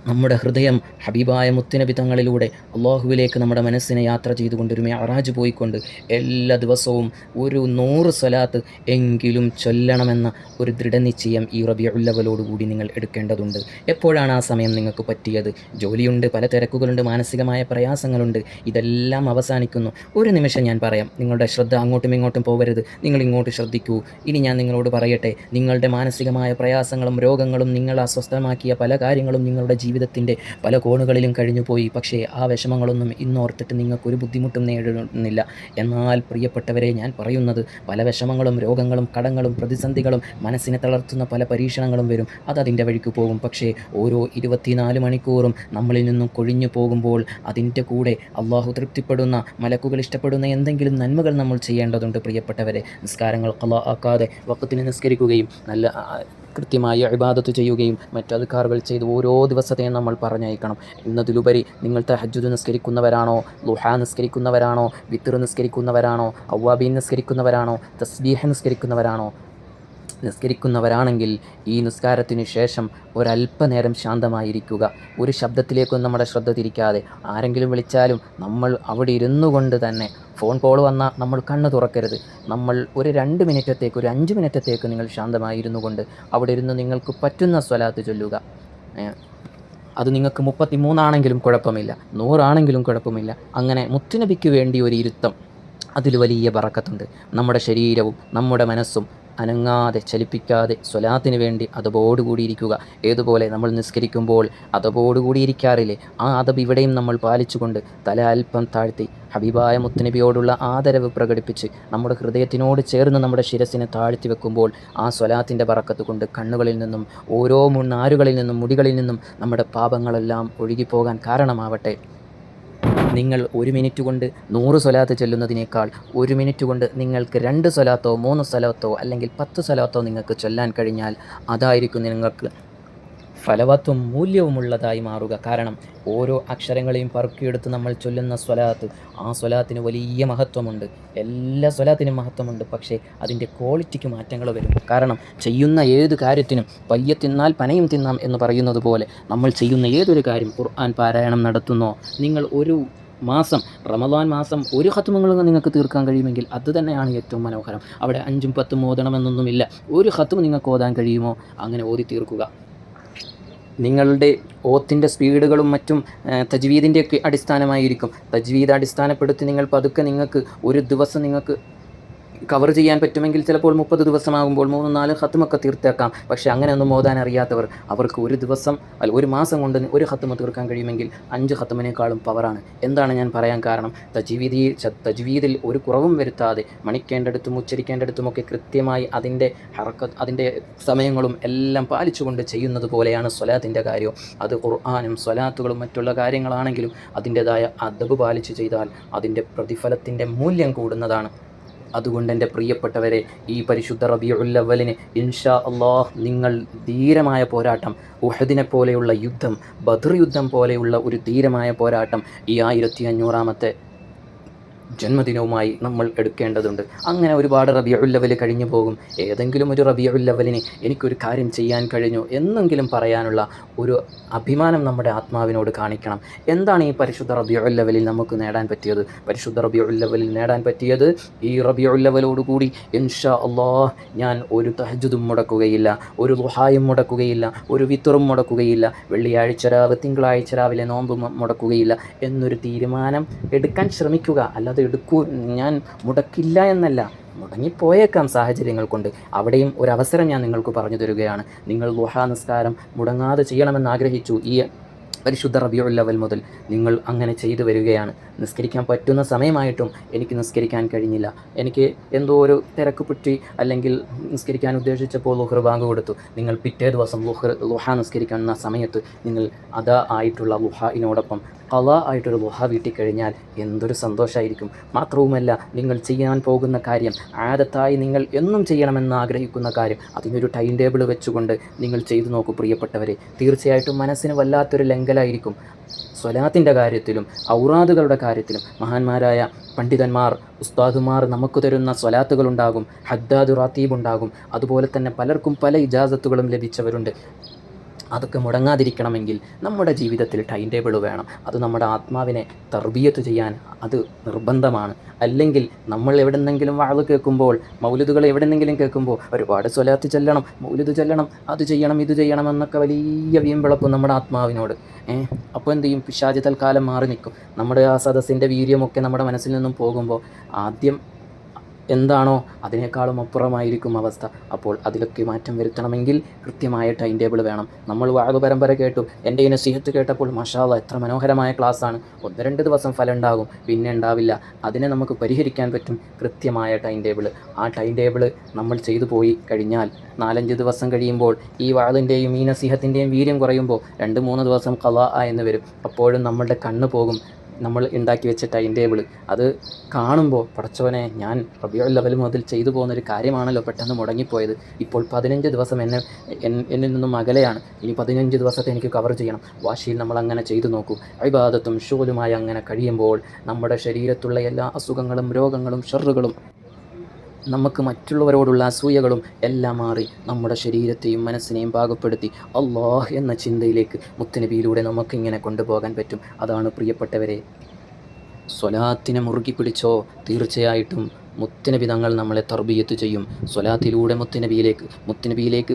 Speaker 5: നമ്മുടെ ഹൃദയം ഹബീബായ മുത്തുനബി തങ്ങളിലൂടെ അള്ളാഹുവിലേക്ക് നമ്മുടെ മനസ്സിനെ യാത്ര ചെയ്തുകൊണ്ട് ഒരു മിഅ്റാജ് പോയിക്കൊണ്ട് എല്ലാ ദിവസവും ഒരു 100 സ്വലാത്ത് എങ്കിലും ചൊല്ലണമെന്ന ഒരു ദൃഢനിശ്ചയം ഈ റബീഉൽ അവ്വലോടുകൂടി നിങ്ങൾ എടുക്കേണ്ടതുണ്ട്. എപ്പോഴാണ് ആ സമയം നിങ്ങൾക്ക് പറ്റിയത്? ജോലിയുണ്ട്, പല തിരക്കുകളുണ്ട്, മാനസികമായ പ്രയാസങ്ങളുണ്ട്. ഇതെല്ലാം അവസാനിക്കുന്നു. ഒരു നിമിഷം ഞാൻ പറയാം, നിങ്ങളുടെ ശ്രദ്ധ അങ്ങോട്ടും ഇങ്ങോട്ടും പോകരുത്. നിങ്ങൾ ഇങ്ങോട്ട് ശ്രദ്ധിക്കൂ. ഇനി ഞാൻ നിങ്ങളോട് പറയട്ടെ, നിങ്ങളുടെ മാനസികമായ പ്രയാസങ്ങളും രോഗങ്ങളും നിങ്ങൾ അസ്വസ്ഥമാക്കിയ പല കാര്യങ്ങളും നിങ്ങളുടെ ജീവിതത്തിൻ്റെ പല കോണുകളിലും കഴിഞ്ഞുപോയി. പക്ഷേ ആ വിഷമങ്ങളൊന്നും ഇന്നോർത്തിട്ട് നിങ്ങൾക്കൊരു ബുദ്ധിമുട്ടും നേരിടുന്നില്ല. എന്നാൽ പ്രിയപ്പെട്ടവരെ, ഞാൻ പറയുന്നത്, പല വിഷമങ്ങളും രോഗങ്ങളും കടങ്ങളും പ്രതിസന്ധികളും മനസ്സിനെ തളർത്തുന്ന പല പരീക്ഷണങ്ങളും വരും. അതതിൻ്റെ വഴിക്ക് പോകും. പക്ഷേ ഓരോ 24 മണിക്കൂറും നമ്മളിൽ നിന്നും കൊഴിഞ്ഞു പോകുമ്പോൾ അതിൻ്റെ കൂടെ അള്ളാഹു തൃപ്തിപ്പെടുന്ന, മലക്കുകൾ ഇഷ്ടപ്പെടുന്ന എന്തെങ്കിലും നന്മകൾ നമ്മൾ ചെയ്യേണ്ടതുണ്ട് പ്രിയപ്പെട്ടവരെ. നിസ്കാരങ്ങൾ ഖളാ ആക്കാതെ വഖത്തിന് നിസ്കരിക്കുകയും നല്ല കൃത്യമായി ഇബാദത്ത് ചെയ്യുകയും മറ്റ് അദ്കാറുകൾ ചെയ്ത് ഓരോ ദിവസത്തെയും നമ്മൾ പറഞ്ഞയക്കണം. എന്നതിലുപരി നിങ്ങൾ തഹജ്ജുദ് നിസ്കരിക്കുന്നവരാണോ, ളുഹാ നിസ്കരിക്കുന്നവരാണോ, വിത്ർ നിസ്കരിക്കുന്നവരാണോ, അവ്വാബീൻ നിസ്കരിക്കുന്നവരാണോ, തസ്ബീഹ് നിസ്കരിക്കുന്നവരാണെങ്കിൽ ഈ നിസ്കാരത്തിന് ശേഷം ഒരല്പനേരം ശാന്തമായിരിക്കുക. ഒരു ശബ്ദത്തിലേക്കും നമ്മുടെ ശ്രദ്ധ തിരിക്കാതെ, ആരെങ്കിലും വിളിച്ചാലും നമ്മൾ അവിടെ ഇരുന്നു കൊണ്ട് തന്നെ, ഫോൺ കോൾ വന്നാൽ നമ്മൾ കണ്ണ് തുറക്കരുത്. നമ്മൾ ഒരു 2 മിനിറ്റത്തേക്ക്, ഒരു 5 മിനിറ്റത്തേക്ക് നിങ്ങൾ ശാന്തമായിരുന്നു കൊണ്ട് അവിടെ ഇരുന്ന് നിങ്ങൾക്ക് പറ്റുന്ന സ്വലാത്ത് ചൊല്ലുക. അത് നിങ്ങൾക്ക് 33 ആണെങ്കിലും കുഴപ്പമില്ല, 100 ആണെങ്കിലും കുഴപ്പമില്ല. അങ്ങനെ മുത്തുനബിക്ക് വേണ്ടി ഒരു ഇരുത്തം, അതിൽ വലിയ ബറക്കത്തുണ്ട്. നമ്മുടെ ശരീരവും നമ്മുടെ മനസ്സും അനങ്ങാതെ ചലിപ്പിക്കാതെ സ്വലാത്തിന് വേണ്ടി അതബോടുകൂടിയിരിക്കുക. ഏതുപോലെ നമ്മൾ നിസ്കരിക്കുമ്പോൾ അതബോടുകൂടിയിരിക്കാറില്ലേ, ആ അതബ് ഇവിടെയും നമ്മൾ പാലിച്ചുകൊണ്ട് തല അല്പം താഴ്ത്തി ഹബീബായ മുത്തുനബിയോടുള്ള ആദരവ് പ്രകടിപ്പിച്ച് നമ്മുടെ ഹൃദയത്തിനോട് ചേർന്ന് നമ്മുടെ ശിരസിനെ താഴ്ത്തി വെക്കുമ്പോൾ ആ സ്വലാത്തിൻ്റെ ബറക്കത്ത് കൊണ്ട് കണ്ണുകളിൽ നിന്നും, ഓരോ നാരുകളിൽ നിന്നും, മുടികളിൽ നിന്നും നമ്മുടെ പാപങ്ങളെല്ലാം ഒഴുകിപ്പോകാൻ കാരണമാവട്ടെ. നിങ്ങൾ 1 മിനിറ്റ് കൊണ്ട് 100 സ്വലാത്ത് ചൊല്ലുന്നതിനേക്കാൾ 1 മിനിറ്റ് കൊണ്ട് നിങ്ങൾക്ക് 2 സ്വലാത്തോ 3 സ്വലാത്തോ അല്ലെങ്കിൽ 10 സ്വലാത്തോ നിങ്ങൾക്ക് ചൊല്ലാൻ കഴിഞ്ഞാൽ അതായിരിക്കും നിങ്ങൾക്ക് ഫലവത്തും മൂല്യവുമുള്ളതായി മാറുക. കാരണം ഓരോ അക്ഷരങ്ങളെയും പറക്കിയെടുത്ത് നമ്മൾ ചൊല്ലുന്ന സ്വലാത്ത്, ആ സ്വലാത്തിന് വലിയ മഹത്വമുണ്ട്. എല്ലാ സ്വലാത്തിനും മഹത്വമുണ്ട്. പക്ഷേ അതിൻ്റെ ക്വാളിറ്റിക്ക് മാറ്റങ്ങൾ വരും. കാരണം ചെയ്യുന്ന ഏത് കാര്യത്തിനും പയ്യെ തിന്നാൽ പനയും തിന്നാം എന്ന് പറയുന്നത് പോലെ നമ്മൾ ചെയ്യുന്ന ഏതൊരു കാര്യം, ഖുർആൻ പാരായണം നടത്തുന്നോ, നിങ്ങൾ ഒരു മാസം, റമദാൻ മാസം ഒരു ഖത്മുകൾ നിങ്ങൾക്ക് തീർക്കാൻ കഴിയുമെങ്കിൽ അത് തന്നെയാണ് ഏറ്റവും മനോഹരം. അവിടെ 5ഉം 10ഉം ഓതണമെന്നൊന്നുമില്ല. ഒരു ഖത്മ് നിങ്ങൾക്ക് ഓതാൻ കഴിയുമോ അങ്ങനെ ഓതി തീർക്കുക. നിങ്ങളുടെ ഓത്തിൻ്റെ സ്പീഡുകളും മറ്റും തജ്വീദിൻ്റെയൊക്കെ അടിസ്ഥാനമായിരിക്കും. തജ്വീദ് അടിസ്ഥാനപ്പെടുത്തി നിങ്ങൾ പതുക്കെ നിങ്ങൾക്ക് ഒരു ദിവസം നിങ്ങൾക്ക് കവർ ചെയ്യാൻ പറ്റുമെങ്കിൽ ചിലപ്പോൾ 30 ദിവസമാകുമ്പോൾ 3-4 ഖത്മൊക്കെ തീർത്തേക്കാം. പക്ഷേ അങ്ങനെയൊന്നും ഓതാൻ അറിയാത്തവർ, അവർക്ക് ഒരു ദിവസം ഒരു മാസം കൊണ്ട് ഒരു ഖത്മ തീർക്കാൻ കഴിയുമെങ്കിൽ 5 ഖത്മിനേക്കാളും പവറാണ്. എന്താണ് ഞാൻ പറയാൻ കാരണം, തജ്വീദിൽ ഒരു കുറവും വരുത്താതെ മണിക്കേണ്ടടുത്തും ഉച്ചരിക്കേണ്ടടുത്തുമൊക്കെ കൃത്യമായി അതിൻ്റെ സമയങ്ങളും എല്ലാം പാലിച്ചുകൊണ്ട് ചെയ്യുന്നത് പോലെയാണ് സ്വലാത്തിൻ്റെ കാര്യവും. അത് ഖുർആനും സ്വലാത്തുകളും മറ്റുള്ള കാര്യങ്ങളാണെങ്കിലും അതിൻ്റെതായ അദബ് പാലിച്ച് ചെയ്താൽ അതിൻ്റെ പ്രതിഫലത്തിൻ്റെ മൂല്യം കൂടുന്നതാണ്. അതുകൊണ്ട് എൻ്റെ പ്രിയപ്പെട്ടവരെ, ഈ പരിശുദ്ധ റബീഉൽ അവ്വലിന് ഇൻഷാ അല്ലാഹ് നിങ്ങൾ ധീരമായ പോരാട്ടം, ഉഹദിനെ പോലെയുള്ള യുദ്ധം, ബദ്ർ യുദ്ധം പോലെയുള്ള ഒരു ധീരമായ പോരാട്ടം ഈ 1500-ാമത്തെ ജന്മദിനവുമായി നമ്മൾ എടുക്കേണ്ടതുണ്ട്. അങ്ങനെ ഒരുപാട് റബീഉൽ അവ്വൽ കഴിഞ്ഞു പോകും. ഏതെങ്കിലും ഒരു റബീഉൽ അവ്വലിന് എനിക്കൊരു കാര്യം ചെയ്യാൻ കഴിഞ്ഞു എന്നെങ്കിലും പറയാനുള്ള ഒരു അഭിമാനം നമ്മുടെ ആത്മാവിനോട് കാണിക്കണം. എന്താണ് ഈ പരിശുദ്ധ റബീഉൽ അവ്വലിൽ നമുക്ക് നേടാൻ പറ്റിയത്? പരിശുദ്ധ റബീഉൽ അവ്വലിൽ നേടാൻ പറ്റിയത്, ഈ റബീഉൽ അവ്വലോടുകൂടി ഇൻഷാ അല്ലാഹ് ഞാൻ ഒരു തഹജ്ജുദും മുടക്കുകയില്ല, ഒരു ദുഹായും മുടക്കുകയില്ല, ഒരു വിത്റും മുടക്കുകയില്ല, വെള്ളിയാഴ്ച രാവ് തിങ്കളാഴ്ച രാവിലെ നോമ്പ് മുടക്കുകയില്ല എന്നൊരു തീരുമാനം എടുക്കാൻ ശ്രമിക്കുക. അല്ലാതെ ഞാൻ മുടക്കില്ല എന്നല്ല, മുടങ്ങിപ്പോയേക്കാം സാഹചര്യങ്ങൾ കൊണ്ട്. അവിടെയും ഒരവസരം ഞാൻ നിങ്ങൾക്ക് പറഞ്ഞു തരികയാണ്. നിങ്ങൾ ദുഹാ നിസ്കാരം മുടങ്ങാതെ ചെയ്യണമെന്ന് ആഗ്രഹിച്ചു. ഈ പരിശുദ്ധ റബീഉൽ അവ്വൽ മുതൽ നിങ്ങൾ അങ്ങനെ ചെയ്തു വരികയാണ്. നിസ്കരിക്കാൻ പറ്റുന്ന സമയമായിട്ടും എനിക്ക് നിസ്കരിക്കാൻ കഴിഞ്ഞില്ല, എനിക്ക് എന്തോ ഒരു തിരക്ക് പറ്റി, അല്ലെങ്കിൽ നിസ്കരിക്കാൻ ഉദ്ദേശിച്ചപ്പോൾ ളുഹർ ബാങ്ക് കൊടുത്തു. നിങ്ങൾ പിറ്റേ ദിവസം ളുഹാ നിസ്കരിക്കുന്ന സമയത്ത് നിങ്ങൾ അദാ ആയിട്ടുള്ള ളുഹായിനോടൊപ്പം ഖളാ ആയിട്ടൊരു ളുഹാ വീട്ടിക്കഴിഞ്ഞാൽ എന്തൊരു സന്തോഷമായിരിക്കും. മാത്രവുമല്ല, നിങ്ങൾ ചെയ്യാൻ പോകുന്ന കാര്യം, ആദത്തായി നിങ്ങൾ എന്നും ചെയ്യണമെന്ന് ആഗ്രഹിക്കുന്ന കാര്യം, അതിനൊരു ടൈം ടേബിൾ വെച്ചുകൊണ്ട് നിങ്ങൾ ചെയ്തു നോക്കൂ പ്രിയപ്പെട്ടവരെ. തീർച്ചയായിട്ടും മനസ്സിന് വല്ലാത്തൊരു ലംഘലായിരിക്കും. സ്വലാത്തിൻ്റെ കാര്യത്തിലും ഔറാദുകളുടെ കാര്യത്തിലും മഹാന്മാരായ പണ്ഡിതന്മാർ, ഉസ്താദുമാർ നമുക്ക് തരുന്ന സ്വലാത്തുകളുണ്ടാകും, ഹദ്ദാദ് റാത്തീബ് ഉണ്ടാകും. അതുപോലെ തന്നെ പലർക്കും പല ഇജാസത്തുകളും ലഭിച്ചവരുണ്ട്. അതൊക്കെ മുടങ്ങാതിരിക്കണമെങ്കിൽ നമ്മുടെ ജീവിതത്തിൽ ടൈം ടേബിൾ വേണം. അത് നമ്മുടെ ആത്മാവിനെ തർബിയത്ത് ചെയ്യാൻ അത് നിർബന്ധമാണ്. അല്ലെങ്കിൽ നമ്മൾ എവിടെന്നെങ്കിലും വാഴ് കേൾക്കുമ്പോൾ, മൗലിദുകൾ എവിടെന്നെങ്കിലും കേൾക്കുമ്പോൾ ഒരുപാട് സ്വലാത്ത് ചെല്ലണം, മൗലിദ് ചെല്ലണം, അത് ചെയ്യണം, ഇത് ചെയ്യണം എന്നൊക്കെ വലിയ വീമ്പിളക്കും നമ്മുടെ ആത്മാവിനോട്. അപ്പോൾ എന്ത് ചെയ്യും? പിശാച് തൽക്കാലം മാറി നിൽക്കും. നമ്മുടെ ആ സദസ്സിൻ്റെ വീര്യമൊക്കെ നമ്മുടെ മനസ്സിൽ നിന്നും പോകുമ്പോൾ ആദ്യം എന്താണോ അതിനേക്കാളും അപ്പുറമായിരിക്കും അവസ്ഥ. അപ്പോൾ അതിലൊക്കെ മാറ്റം വരുത്തണമെങ്കിൽ കൃത്യമായ ടൈം ടേബിൾ വേണം. നമ്മൾ വാഴ പരമ്പര കേട്ടു, എൻ്റെ ഈ നസീഹത്ത് കേട്ടപ്പോൾ മാഷാ അല്ലാഹ് എത്ര മനോഹരമായ ക്ലാസ്സാണ്. 1-2 ദിവസം ഫലം ഉണ്ടാകും, പിന്നെ ഉണ്ടാവില്ല. അതിനെ നമുക്ക് പരിഹരിക്കാൻ പറ്റും കൃത്യമായ ടൈം ടേബിൾ. ആ ടൈം ടേബിൾ നമ്മൾ ചെയ്തു പോയി കഴിഞ്ഞാൽ 4-5 ദിവസം കഴിയുമ്പോൾ ഈ വാഴിൻ്റെയും ഈ നസീഹത്തിൻ്റെയും വീര്യം കുറയുമ്പോൾ 2-3 ദിവസം ഖളാ എന്ന് വരും. അപ്പോഴും നമ്മളുടെ കണ്ണ് പോകും. നമ്മൾ ഉണ്ടാക്കി വെച്ച ടൈം ടേബിൾ അത് കാണുമ്പോൾ പടച്ചവനെ, ഞാൻ റബീഉൽ അവ്വൽ മുതൽ ചെയ്തു പോകുന്നൊരു കാര്യമാണല്ലോ പെട്ടെന്ന് മുടങ്ങിപ്പോയത്. ഇപ്പോൾ 15 ദിവസം എന്നിൽ നിന്നും അകലെയാണ്. ഇനി 15 ദിവസത്തെ എനിക്ക് കവർ ചെയ്യണം. വാശിയിൽ നമ്മൾ അങ്ങനെ ചെയ്തു നോക്കൂ. ഇബാദത്തും ഷുഗലുമായി അങ്ങനെ കഴിയുമ്പോൾ നമ്മുടെ ശരീരത്തുള്ള എല്ലാ അസുഖങ്ങളും രോഗങ്ങളും ഷർറുകളും നമുക്ക് മറ്റുള്ളവരോടുള്ള അസൂയകളും എല്ലാം മാറി നമ്മുടെ ശരീരത്തെയും മനസ്സിനെയും പാകപ്പെടുത്തി അല്ലാഹ് എന്ന ചിന്തയിലേക്ക് മുത്തുനബിയിലൂടെ നമുക്കിങ്ങനെ കൊണ്ടുപോകാൻ പറ്റും. അതാണ് പ്രിയപ്പെട്ടവരെ, സ്വലാത്തിനെ മുറുകി പിടിച്ചോ, തീർച്ചയായിട്ടും മുത്തുനബി തങ്ങൾ നമ്മളെ തർബിയത്ത് ചെയ്യും. സ്വലാത്തിലൂടെ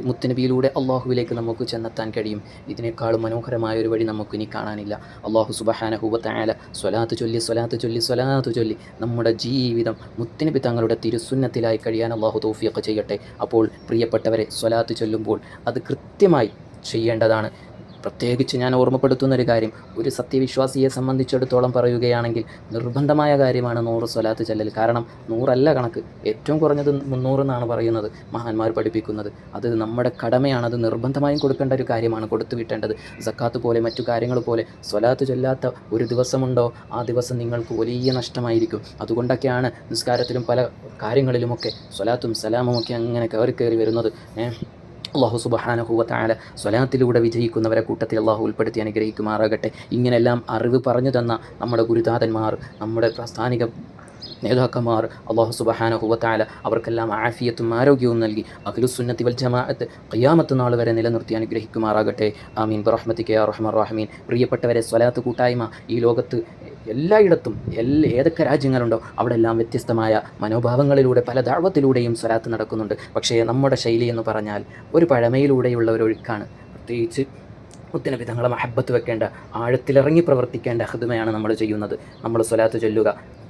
Speaker 5: മുത്തുനബിയിലൂടെ അള്ളാഹുവിലേക്ക് നമുക്ക് ചെന്നെത്താൻ കഴിയും. ഇതിനേക്കാളും മനോഹരമായ ഒരു വഴി നമുക്കിനി കാണാനില്ല. അള്ളാഹു സുബ്ഹാനഹു വ തആല സ്വലാത്ത് ചൊല്ലി നമ്മുടെ ജീവിതം മുത്തുനബി തങ്ങളുടെ തിരുസുന്നത്തിലായി കഴിയാൻ അള്ളാഹു തൗഫീഖ് ചെയ്യട്ടെ. അപ്പോൾ പ്രിയപ്പെട്ടവരെ, സ്വലാത്ത് ചൊല്ലുമ്പോൾ അത് കൃത്യമായി ചെയ്യേണ്ടതാണ്. പ്രത്യേകിച്ച് ഞാൻ ഓർമ്മപ്പെടുത്തുന്നൊരു കാര്യം, ഒരു സത്യവിശ്വാസിയെ സംബന്ധിച്ചിടത്തോളം പറയുകയാണെങ്കിൽ നിർബന്ധമായ കാര്യമാണ് 100 സ്വലാത്ത് ചെല്ലൽ. കാരണം 100 അല്ല കണക്ക്, ഏറ്റവും കുറഞ്ഞത് 300 എന്നാണ് പറയുന്നത് മഹാന്മാർ പഠിപ്പിക്കുന്നത്. അത് നമ്മുടെ കടമയാണ്, അത് നിർബന്ധമായും കൊടുക്കേണ്ട ഒരു കാര്യമാണ്, കൊടുത്തു വിട്ടേണ്ടത്. സക്കാത്ത് പോലെ മറ്റു കാര്യങ്ങൾ പോലെ സ്വലാത്ത് ചൊല്ലാത്ത ഒരു ദിവസമുണ്ടോ ആ ദിവസം നിങ്ങൾക്ക് വലിയ നഷ്ടമായിരിക്കും. അതുകൊണ്ടൊക്കെയാണ് നിസ്കാരത്തിലും പല കാര്യങ്ങളിലുമൊക്കെ സ്വലാത്തും സലാമും ഒക്കെ അങ്ങനെ കയറി വരുന്നത്. അള്ളാഹു സുബ്ഹാനഹു വ തആല സ്വലാത്തിലൂടെ വിജയിക്കുന്നവരെ കൂട്ടത്തിൽ അള്ളാഹു ഉൾപ്പെടുത്തി അനുഗ്രഹിക്കുമാറാകട്ടെ. ഇങ്ങനെല്ലാം അറിവ് പറഞ്ഞു തന്ന നമ്മുടെ ഗുരുനാഥന്മാർ, നമ്മുടെ പ്രസ്ഥാനിക നേതാക്കന്മാർ, അള്ളാഹു സുബ്ഹാനഹു വ തആല അവർക്കെല്ലാം ആഫിയത്തും ആരോഗ്യവും നൽകി അഹ്ലുസുന്നത്തി വൽ ജമാഅത്ത് ഖിയാമത്ത് നാൾ വരെ നിലനിർത്തി അനുഗ്രഹിക്കുമാറാകട്ടെ. ആമീൻ ബിറഹ്മതിക യാ അർഹമർ റഹീമീൻ. പ്രിയപ്പെട്ടവരെ, സ്വലാത്ത് കൂട്ടായ്മ ഈ ലോകത്ത് എല്ലായിടത്തും ഏതൊക്കെ രാജ്യങ്ങളുണ്ടോ അവിടെ എല്ലാം വ്യത്യസ്തമായ മനോഭാവങ്ങളിലൂടെ പല ദഅവത്തിലൂടെയും സ്വലാത്ത് നടക്കുന്നുണ്ട്. പക്ഷേ നമ്മുടെ ശൈലി എന്ന് പറഞ്ഞാൽ ഒരു പഴമയിലൂടെയുള്ള ഒരു ഒഴുക്കാണ്. പ്രത്യേകിച്ച് മുത്തുനബി തങ്ങളെ മഹബ്ബത്ത് വെക്കേണ്ട, ആഴത്തിലിറങ്ങി പ്രവർത്തിക്കേണ്ട ഖിദ്മയാണ് നമ്മൾ ചെയ്യുന്നത്. നമ്മൾ സ്വലാത്ത്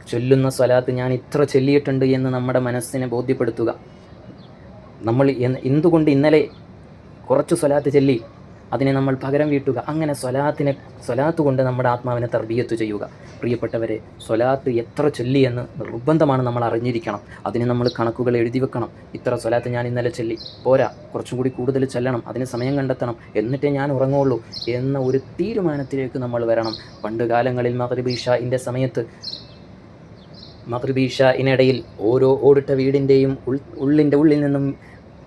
Speaker 5: ചൊല്ലുന്ന സ്വലാത്ത് ഞാൻ ഇത്ര ചൊല്ലിയിട്ടുണ്ട് എന്ന് നമ്മുടെ മനസ്സിനെ ബോധ്യപ്പെടുത്തുക. നമ്മൾ എന്തുകൊണ്ട് ഇന്നലെ കുറച്ച് സ്വലാത്ത് ചൊല്ലി അതിനെ നമ്മൾ പകരം വീട്ടുക. അങ്ങനെ സ്വലാത്ത് കൊണ്ട് നമ്മുടെ ആത്മാവിനെ തർബിയത്ത് ചെയ്യുക. പ്രിയപ്പെട്ടവരെ, സ്വലാത്ത് എത്ര ചൊല്ലി എന്ന് നിർബന്ധമാണ് നമ്മൾ അറിഞ്ഞിരിക്കണം. അതിന് നമ്മൾ കണക്കുകൾ എഴുതി വെക്കണം. ഇത്ര സ്വലാത്ത് ഞാൻ ഇന്നലെ ചൊല്ലി, പോരാ, കുറച്ചും കൂടി കൂടുതൽ ചെല്ലണം, അതിന് സമയം കണ്ടെത്തണം, എന്നിട്ടേ ഞാൻ ഉറങ്ങുള്ളൂ എന്ന ഒരു തീരുമാനത്തിലേക്ക് നമ്മൾ വരണം. പണ്ട് കാലങ്ങളിൽ മഗ്രിബ് ഇശാഇൻ്റെ സമയത്ത് ഇടയിൽ ഓരോ ഓടിട്ട വീടിൻ്റെയും ഉള്ളിൽ നിന്നും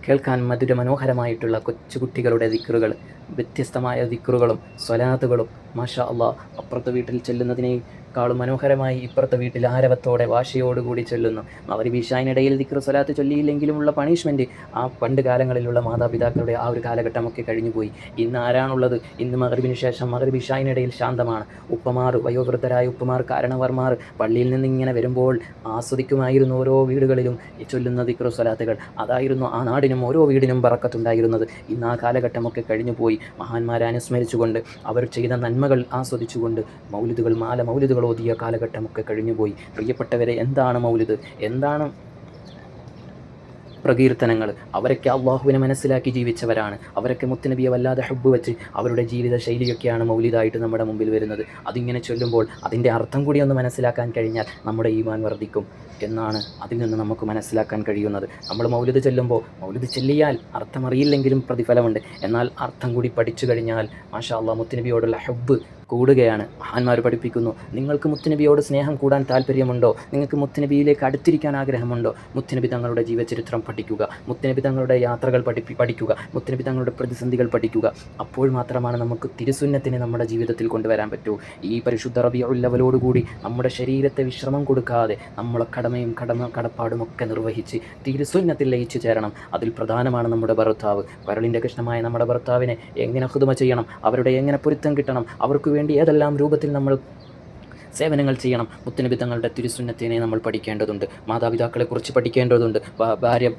Speaker 5: കേൾക്കാൻ മനോഹരമായിട്ടുള്ള കൊച്ചുകുട്ടികളുടെ ദിക്റുകൾ, വ്യത്യസ്തമായ ദിക്റുകളും സ്വലാത്തുകളും മാഷാ അള്ളാഹ് അപ്പുറത്തെ വീട്ടിൽ ചെല്ലുന്നതിനേക്കാളും മനോഹരമായി ഇപ്പുറത്തെ വീട്ടിൽ ആരവത്തോടെ വാശിയോടുകൂടി ചൊല്ലുന്നു. മഗ്രിബ് ഇശാഇനിടയിൽ ദിക്ർ സ്വലാത്ത് ചൊല്ലിയില്ലെങ്കിലുമുള്ള പണിഷ്മെൻറ്റ് ആ പണ്ട് കാലങ്ങളിലുള്ള മാതാപിതാക്കളുടെ ആ ഒരു കാലഘട്ടമൊക്കെ കഴിഞ്ഞുപോയി. ഇന്ന് ആരാണുള്ളത്? ഇന്ന് മഗ്രിബിന് ശേഷം മഗ്രിബ് ഇശാഇനിടയിൽ ശാന്തമാണ്. ഉപ്പമാർ, വയോവൃദ്ധരായ ഉപ്പമാർ, കാരണവർമാർ പള്ളിയിൽ നിന്ന് ഇങ്ങനെ വരുമ്പോൾ ആസ്വദിക്കുമായിരുന്നു ഓരോ വീടുകളിലും ചൊല്ലുന്ന ദിക്ർ സ്വലാത്തുകൾ. അതായിരുന്നു ആ നാടിനും ഓരോ വീടിനും ബറക്കത്തുണ്ടായിരുന്നത്. ഇന്ന് ആ കാലഘട്ടമൊക്കെ കഴിഞ്ഞുപോയി. മഹാന്മാരെ അനുസ്മരിച്ചുകൊണ്ട് അവർ ചെയ്ത നന്മകൾ ആസ്വദിച്ചുകൊണ്ട് മൗലിദുകൾ ഓതിയ കാലഘട്ടമൊക്കെ കഴിഞ്ഞുപോയി. പ്രിയപ്പെട്ടവരെ, എന്താണ് മൗലിദ്? എന്താണ് പ്രകീർത്തനങ്ങൾ? അവരൊക്കെ അള്ളാഹുവിനെ മനസ്സിലാക്കി ജീവിച്ചവരാണ്. അവരൊക്കെ മുത്തുനബിയെ വല്ലാതെ ഹബ്ബ് വെച്ച് അവരുടെ ജീവിത ശൈലിയൊക്കെയാണ് മൗലിദായിട്ട് നമ്മുടെ മുമ്പിൽ വരുന്നത്. അതിങ്ങനെ ചൊല്ലുമ്പോൾ അതിൻ്റെ അർത്ഥം കൂടി ഒന്ന് മനസ്സിലാക്കാൻ കഴിഞ്ഞാൽ നമ്മുടെ ഈമാൻ വർദ്ധിക്കും എന്നാണ് അതിൽ നിന്ന് നമുക്ക് മനസ്സിലാക്കാൻ കഴിയുന്നത്. നമ്മൾ മൗലിദ് ചൊല്ലുമ്പോൾ, മൗലിദ് ചൊല്ലിയാൽ അർത്ഥമറിയില്ലെങ്കിലും പ്രതിഫലമുണ്ട്. എന്നാൽ അർത്ഥം കൂടി പഠിച്ചു കഴിഞ്ഞാൽ മാഷാ അള്ളാഹ് മുത്തുനബിയോടുള്ള ഹബ്ബ് കൂടുകയാണ്. മഹാന്മാർ പഠിപ്പിക്കുന്നു, നിങ്ങൾക്ക് മുത്തുനബിയോട് സ്നേഹം കൂടാൻ താല്പര്യമുണ്ടോ? നിങ്ങൾക്ക് മുത്തുനബിയിലേക്ക് അടുത്തിരിക്കാൻ ആഗ്രഹമുണ്ടോ? മുത്തുനബി തങ്ങളുടെ ജീവചരിത്രം പഠിക്കുക, മുത്തുനബി തങ്ങളുടെ യാത്രകൾ പഠിക്കുക, മുത്തുനബി തങ്ങളുടെ പ്രതിസന്ധികൾ പഠിക്കുക. അപ്പോൾ മാത്രമാണ് നമുക്ക് തിരുസുന്നത്തിനെ നമ്മുടെ ജീവിതത്തിൽ കൊണ്ടുവരാൻ പറ്റൂ. ഈ പരിശുദ്ധ റബീഉൽ അവ്വലോടുകൂടി നമ്മുടെ ശരീരത്തെ വിശ്രമം കൊടുക്കാതെ നമ്മളെ കടപ്പാടുമൊക്കെ നിർവഹിച്ച് തിരുസുന്നത്തിൽ ലയിച്ചു ചേരണം. അതിൽ പ്രധാനമാണ് നമ്മുടെ ഭർത്താവ്. കരളിൻ്റെ കൃഷ്ണമായ നമ്മുടെ ഭർത്താവിനെ എങ്ങനെ ഖിദ്മ ചെയ്യണം, അവരുടെ എങ്ങനെ പൊരുത്തം കിട്ടണം, അവർക്ക് വേണ്ടി ഏതെല്ലാം രൂപത്തിൽ നമ്മൾ സേവനങ്ങൾ ചെയ്യണം. മുത്തുനബി തങ്ങളുടെ തിരുസുന്നത്തിനെ നമ്മൾ പഠിക്കേണ്ടതുണ്ട്. മാതാപിതാക്കളെക്കുറിച്ച് പഠിക്കേണ്ടതുണ്ട്.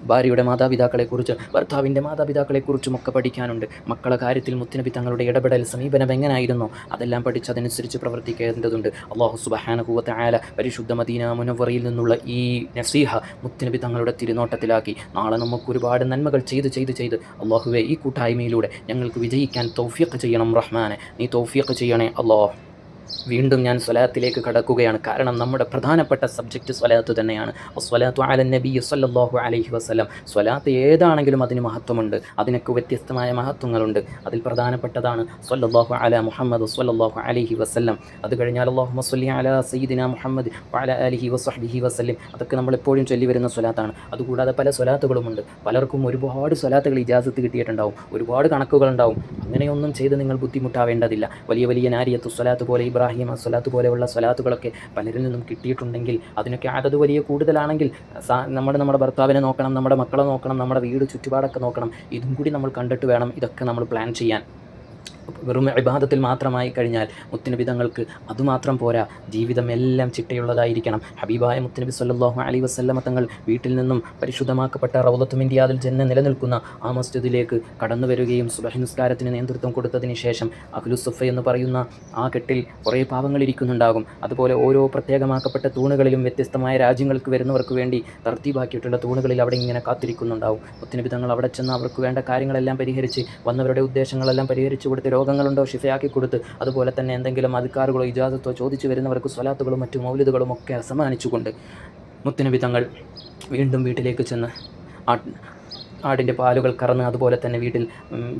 Speaker 5: ഭാര്യയുടെ മാതാപിതാക്കളെക്കുറിച്ച്, ഭർത്താവിൻ്റെ മാതാപിതാക്കളെക്കുറിച്ചുമൊക്കെ പഠിക്കാനുണ്ട്. മക്കളുടെ കാര്യത്തിൽ മുത്തുനബി തങ്ങളുടെ ഇടപെടൽ, സമീപനം എങ്ങനെയായിരുന്നോ അതെല്ലാം പഠിച്ച് അതനുസരിച്ച് പ്രവർത്തിക്കേണ്ടതുണ്ട്. അല്ലാഹു സുബ്ഹാനഹു വ തആല പരിശുദ്ധ മദീന മുനവ്വറയിൽ നിന്നുള്ള ഈ നസീഹ മുത്തുനബി തങ്ങളുടെ തിരുനോട്ടത്തിലാക്കി നാളെ നമുക്ക് ഒരുപാട് നന്മകൾ ചെയ്ത് അല്ലാഹുവേ, ഈ കൂട്ടായ്മയിലൂടെ ഞങ്ങൾക്ക് വിജയിക്കാൻ തൗഫീഖ് ചെയ്യണം റഹ്മാനെ. നീ തൗഫീഖ് ചെയ്യണേ അല്ലാഹ്. വീണ്ടും ഞാൻ സ്വലാത്തിലേക്ക് കടക്കുകയാണ്. കാരണം നമ്മുടെ പ്രധാനപ്പെട്ട സബ്ജക്റ്റ് സ്വലാത്ത് തന്നെയാണ്. സ്വലാത്തു അല നബി സല്ലല്ലാഹു അലൈഹി വസല്ലം. സ്വലാത്ത് ഏതാണെങ്കിലും അതിന് മഹത്വമുണ്ട്, അതിനൊക്കെ വ്യത്യസ്തമായ മഹത്വങ്ങളുണ്ട്. അതിൽ പ്രധാനപ്പെട്ടതാണ് സ്വല്ലല്ലാഹു അല മുഹമ്മദ് സ്വല്ലല്ലാഹു അലൈഹി വസല്ലം. അത് കഴിഞ്ഞാൽ അല്ലാഹുമ്മ സ്വല്ലി അലാ സയ്യിദിന മുഹമ്മദ് വഅലാ ആലിഹി വസഹ്ബിഹി വസല്ലം. അതൊക്കെ നമ്മൾ എപ്പോഴും ചൊല്ലി വരുന്ന സ്വലാത്താണ്. അതുകൂടാതെ പല സ്വലാത്തുകളുമുണ്ട്. പലർക്കും ഒരുപാട് സ്വലാത്തുകൾ ഇജാസത്ത് കിട്ടിയിട്ടുണ്ടാവും, ഒരുപാട് കണക്കുകളുണ്ടാവും. അങ്ങനെയൊന്നും ചെയ്ത് നിങ്ങൾ ബുദ്ധിമുട്ടാവേണ്ടതില്ല. വലിയ വലിയ നാരിയത്തു സ്വലാത്ത് പോലെ, ഇബ്രാഹിം സ്വലാത്ത് പോലെയുള്ള സ്വലാത്തുകളൊക്കെ പലരിൽ നിന്നും കിട്ടിയിട്ടുണ്ടെങ്കിൽ, അതിനൊക്കെ അതത് വലിയ കൂടുതലാണെങ്കിൽ നമ്മുടെ ഭർത്താവിനെ നോക്കണം, നമ്മുടെ മക്കളെ നോക്കണം, നമ്മുടെ വീട് ചുറ്റുപാടൊക്കെ നോക്കണം. ഇതും കൂടി നമ്മൾ കണ്ടിട്ട് വേണം ഇതൊക്കെ നമ്മൾ പ്ലാൻ ചെയ്യാൻ. വെറും ഇബാദത്തിൽ മാത്രമായി കഴിഞ്ഞാൽ മുത്തുനബി തങ്ങൾക്ക് അതുമാത്രം പോരാ, ജീവിതം എല്ലാം ചിട്ടയുള്ളതായിരിക്കണം. ഹബീബായ മുത്തുനബി സല്ലല്ലാഹു അലൈഹി വസല്ലമ തങ്ങൾ വീട്ടിൽ നിന്നും പരിശുദ്ധമാക്കപ്പെട്ട റൗളത്തു മിൻ റിയാദിൽ ജന്ന നിലനിൽക്കുന്ന ആ മസ്ജിദിലേക്ക് കടന്നു വരികയും സുബ്ഹി നിസ്കാരത്തിന് നേതൃത്വം കൊടുത്തതിന് ശേഷം അഹ്ലുസ് സുഫ എന്ന് പറയുന്ന ആ കെട്ടിൽ കുറേ പാവങ്ങൾ ഇരിക്കുന്നുണ്ടാകും. അതുപോലെ ഓരോ പ്രത്യേകമാക്കപ്പെട്ട തൂണുകളിലും വ്യത്യസ്തമായ രാജ്യങ്ങൾക്ക് വരുന്നവർക്ക് വേണ്ടി തർത്തീബാക്കിയിട്ടുള്ള തൂണുകളിൽ അവിടെ ഇങ്ങനെ കാത്തിരിക്കുന്നുണ്ടാവും. മുത്തുനബി തങ്ങൾ അവിടെ ചെന്ന് അവർക്ക് വേണ്ട കാര്യങ്ങളെല്ലാം പരിഹരിച്ച്, വന്നവരുടെ ഉദ്ദേശങ്ങളെല്ലാം പരിഹരിച്ചു കൊടുത്ത്, രോഗങ്ങളുണ്ടോ ഷിഫയാക്കി കൊടുത്ത്, അതുപോലെ തന്നെ എന്തെങ്കിലും അധികാറുകളോ ഇജാസത്തോ ചോദിച്ചു വരുന്നവർക്ക് സ്വലാത്തുകളും മറ്റു മൗലിദുകളും ഒക്കെ സമ്മാനിച്ചുകൊണ്ട് മുത്തുനബി തങ്ങൾ വീണ്ടും വീട്ടിലേക്ക് ചെന്ന് ആടിൻ്റെ പാലുകൾ കറന്ന്, അതുപോലെ തന്നെ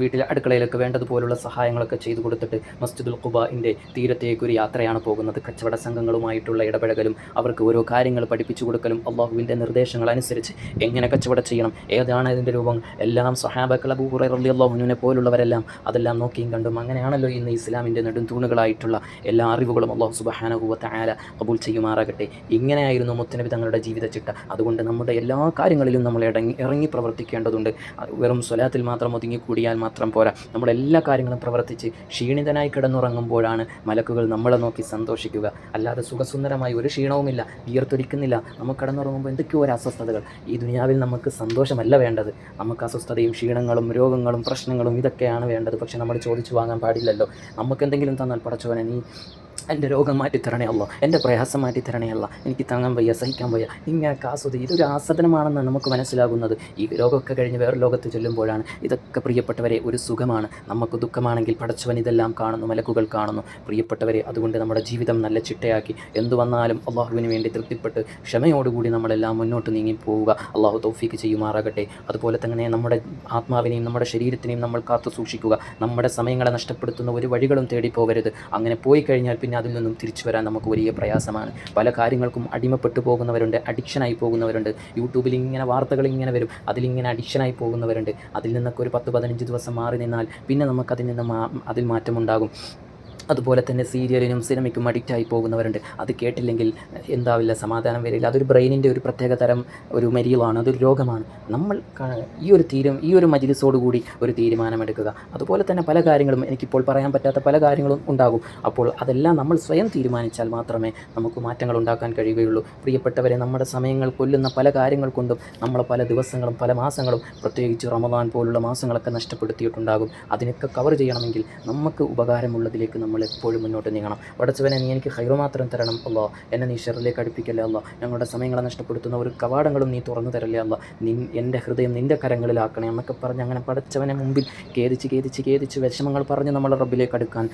Speaker 5: വീട്ടിലെ അടുക്കളയിലൊക്കെ വേണ്ടതുപോലുള്ള സഹായങ്ങളൊക്കെ ചെയ്തു കൊടുത്തിട്ട് മസ്ജിദുൽ ഖുബാഇൻ്റെ തീരത്തേക്ക് ഒരു യാത്രയാണ് പോകുന്നത്. കച്ചവട സംഘങ്ങളുമായിട്ടുള്ള ഇടപെടലും അവർക്ക് ഓരോ കാര്യങ്ങൾ പഠിപ്പിച്ചു കൊടുക്കലും, അള്ളാഹുവിൻ്റെ നിർദ്ദേശങ്ങൾ അനുസരിച്ച് എങ്ങനെ കച്ചവടം ചെയ്യണം, ഏതാണ് അതിൻ്റെ രൂപം, എല്ലാം സ്വഹാബകൾ അബൂ ഹുറൈറ റളിയല്ലാഹു അൻഹുവിനെ പോലുള്ളവരെല്ലാം അതെല്ലാം നോക്കിയും കണ്ടും അങ്ങനെയാണല്ലോ ഇന്ന് ഇസ്ലാമിൻ്റെ നെടുംതൂണുകളായിട്ടുള്ള എല്ലാ അറിവുകളും അള്ളാഹു സുബ്ഹാനഹു വ തആല ഖബൂൽ ചെയ്യുമാറാകട്ടെ. ഇങ്ങനെയായിരുന്നു മുത്തുനബി തങ്ങളുടെ ജീവിതചിട്ട. അതുകൊണ്ട് നമ്മുടെ എല്ലാ കാര്യങ്ങളിലും നമ്മൾ ഇറങ്ങി പ്രവർത്തിക്കേണ്ടതുണ്ട്. വെറും സ്വലാത്തിൽ മാത്രം ഒതുങ്ങിക്കൂടിയാൽ മാത്രം പോരാ. നമ്മളെല്ലാ കാര്യങ്ങളും പ്രവർത്തിച്ച് ക്ഷീണിതനായി കിടന്നുറങ്ങുമ്പോഴാണ് മലക്കുകൾ നമ്മളെ നോക്കി സന്തോഷിക്കുക. അല്ലാതെ സുഖസുന്ദരമായി ഒരു ക്ഷീണവുമില്ല, വിയർത്തൊലിക്കുന്നില്ല, നമുക്ക് കിടന്നുറങ്ങുമ്പോൾ എന്തൊക്കെയോ ഒരു അസ്വസ്ഥതകൾ. ഈ ദുനിയാവിൽ നമുക്ക് സന്തോഷമല്ല വേണ്ടത്, നമുക്ക് അസ്വസ്ഥതയും ക്ഷീണങ്ങളും രോഗങ്ങളും പ്രശ്നങ്ങളും ഇതൊക്കെയാണ് വേണ്ടത്. പക്ഷെ നമ്മൾ ചോദിച്ചു വാങ്ങാൻ പാടില്ലല്ലോ. നമുക്ക് എന്തെങ്കിലും തന്നാൽ പടച്ചവനെ നീ എൻ്റെ രോഗം മാറ്റിത്തരണേ അല്ല, എൻ്റെ പ്രയാസം മാറ്റിത്തരണേ അല്ല, എനിക്ക് താങ്ങാൻ വയ്യ, സഹിക്കാൻ വയ്യ, ഇങ്ങനെയൊക്കെ ആസ്വദിച്ച് ഇതൊരു ആസ്വാദനമാണെന്ന് നമുക്ക് മനസ്സിലാകുന്നത് ഈ രോഗമൊക്കെ കഴിഞ്ഞ് വേറെ ലോകത്ത് ചെല്ലുമ്പോഴാണ്. ഇതൊക്കെ പ്രിയപ്പെട്ടവരെ ഒരു സുഖമാണ്. നമുക്ക് ദുഃഖമാണെങ്കിൽ പടച്ചവൻ ഇതെല്ലാം കാണുന്നു, മലക്കുകൾ കാണുന്നു. പ്രിയപ്പെട്ടവരെ, അതുകൊണ്ട് നമ്മുടെ ജീവിതം നല്ല ചിട്ടയാക്കി എന്തു വന്നാലും അള്ളാഹുവിന് വേണ്ടി തൃപ്തിപ്പെട്ട് ക്ഷമയോടുകൂടി നമ്മളെല്ലാം മുന്നോട്ട് നീങ്ങി പോവുക. അള്ളാഹു തൗഫീക്ക് ചെയ്യുമാറാകട്ടെ. അതുപോലെ തന്നെ നമ്മുടെ ആത്മാവിനെയും നമ്മുടെ ശരീരത്തിനെയും നമ്മൾ കാത്തു സൂക്ഷിക്കുക. നമ്മുടെ സമയങ്ങളെ നഷ്ടപ്പെടുത്തുന്ന ഒരു വഴികളും തേടി പോകരുത്. അങ്ങനെ പോയി കഴിഞ്ഞാൽ പിന്നെ അതിൽ നിന്നും തിരിച്ചു വരാൻ നമുക്ക് വലിയ പ്രയാസമാണ്. പല കാര്യങ്ങൾക്കും അടിമപ്പെട്ടു പോകുന്നവരുണ്ട്, അഡിക്ഷനായി പോകുന്നവരുണ്ട്. യൂട്യൂബിൽ ഇങ്ങനെ വാർത്തകൾ ഇങ്ങനെ വരും, അതിലിങ്ങനെ അഡിക്ഷനായി പോകുന്നവരുണ്ട്. അതിൽ നിന്നൊക്കെ ഒരു 10-15 ദിവസം മാറി നിന്നാൽ പിന്നെ നമുക്കതിൽ നിന്ന് അതിൽ മാറ്റമുണ്ടാകും. അതുപോലെ തന്നെ സീരിയലിനും സിനിമയ്ക്കും അഡിക്റ്റായി പോകുന്നവരുണ്ട്. അത് കേട്ടില്ലെങ്കിൽ എന്താവില്ല, സമാധാനം വരില്ല. അതൊരു ബ്രെയിനിൻ്റെ ഒരു പ്രത്യേക തരം ഒരു മരിയലാണ്, അതൊരു രോഗമാണ്. നമ്മൾ ഈ ഒരു മജ്‌ലിസോടുകൂടി ഒരു തീരുമാനമെടുക്കുക. അതുപോലെ തന്നെ പല കാര്യങ്ങളും, എനിക്കിപ്പോൾ പറയാൻ പറ്റാത്ത പല കാര്യങ്ങളും ഉണ്ടാകും. അപ്പോൾ അതെല്ലാം നമ്മൾ സ്വയം തീരുമാനിച്ചാൽ മാത്രമേ നമുക്ക് മാറ്റങ്ങൾ ഉണ്ടാക്കാൻ കഴിയുകയുള്ളൂ. പ്രിയപ്പെട്ടവരെ, നമ്മുടെ സമയങ്ങൾ കൊല്ലുന്ന പല കാര്യങ്ങൾ കൊണ്ടും നമ്മൾ പല ദിവസങ്ങളും പല മാസങ്ങളും, പ്രത്യേകിച്ച് റമദാൻ പോലുള്ള മാസങ്ങളൊക്കെ നഷ്ടപ്പെടുത്തിയിട്ടുണ്ടാകും. അതിനൊക്കെ കവർ ചെയ്യണമെങ്കിൽ നമുക്ക് ഉപകാരമുള്ളതിലേക്ക് നമ്മൾ എപ്പോഴും മുന്നോട്ട് നീങ്ങണം. പടച്ചവനെ, നീ എനിക്ക് ഖൈറ് മാത്രം തരണം അല്ലാ, എന്നെ നീ ഷെറിലേക്ക് അടുപ്പിക്കല്ലേ അല്ലാ, ഞങ്ങളുടെ സമയങ്ങളെ നഷ്ടപ്പെടുത്തുന്ന ഒരു കവാടങ്ങളും നീ തുറന്നു തരല്ലേ അല്ലാ, എൻ്റെ ഹൃദയം നിൻ്റെ കരങ്ങളിലാക്കണേ എന്നൊക്കെ പറഞ്ഞ് അങ്ങനെ പടച്ചവനെ മുമ്പിൽ ഖേദിച്ച് വിഷമങ്ങൾ പറഞ്ഞ് നമ്മളെ റബ്ബിലേക്ക് അടുക്കാൻ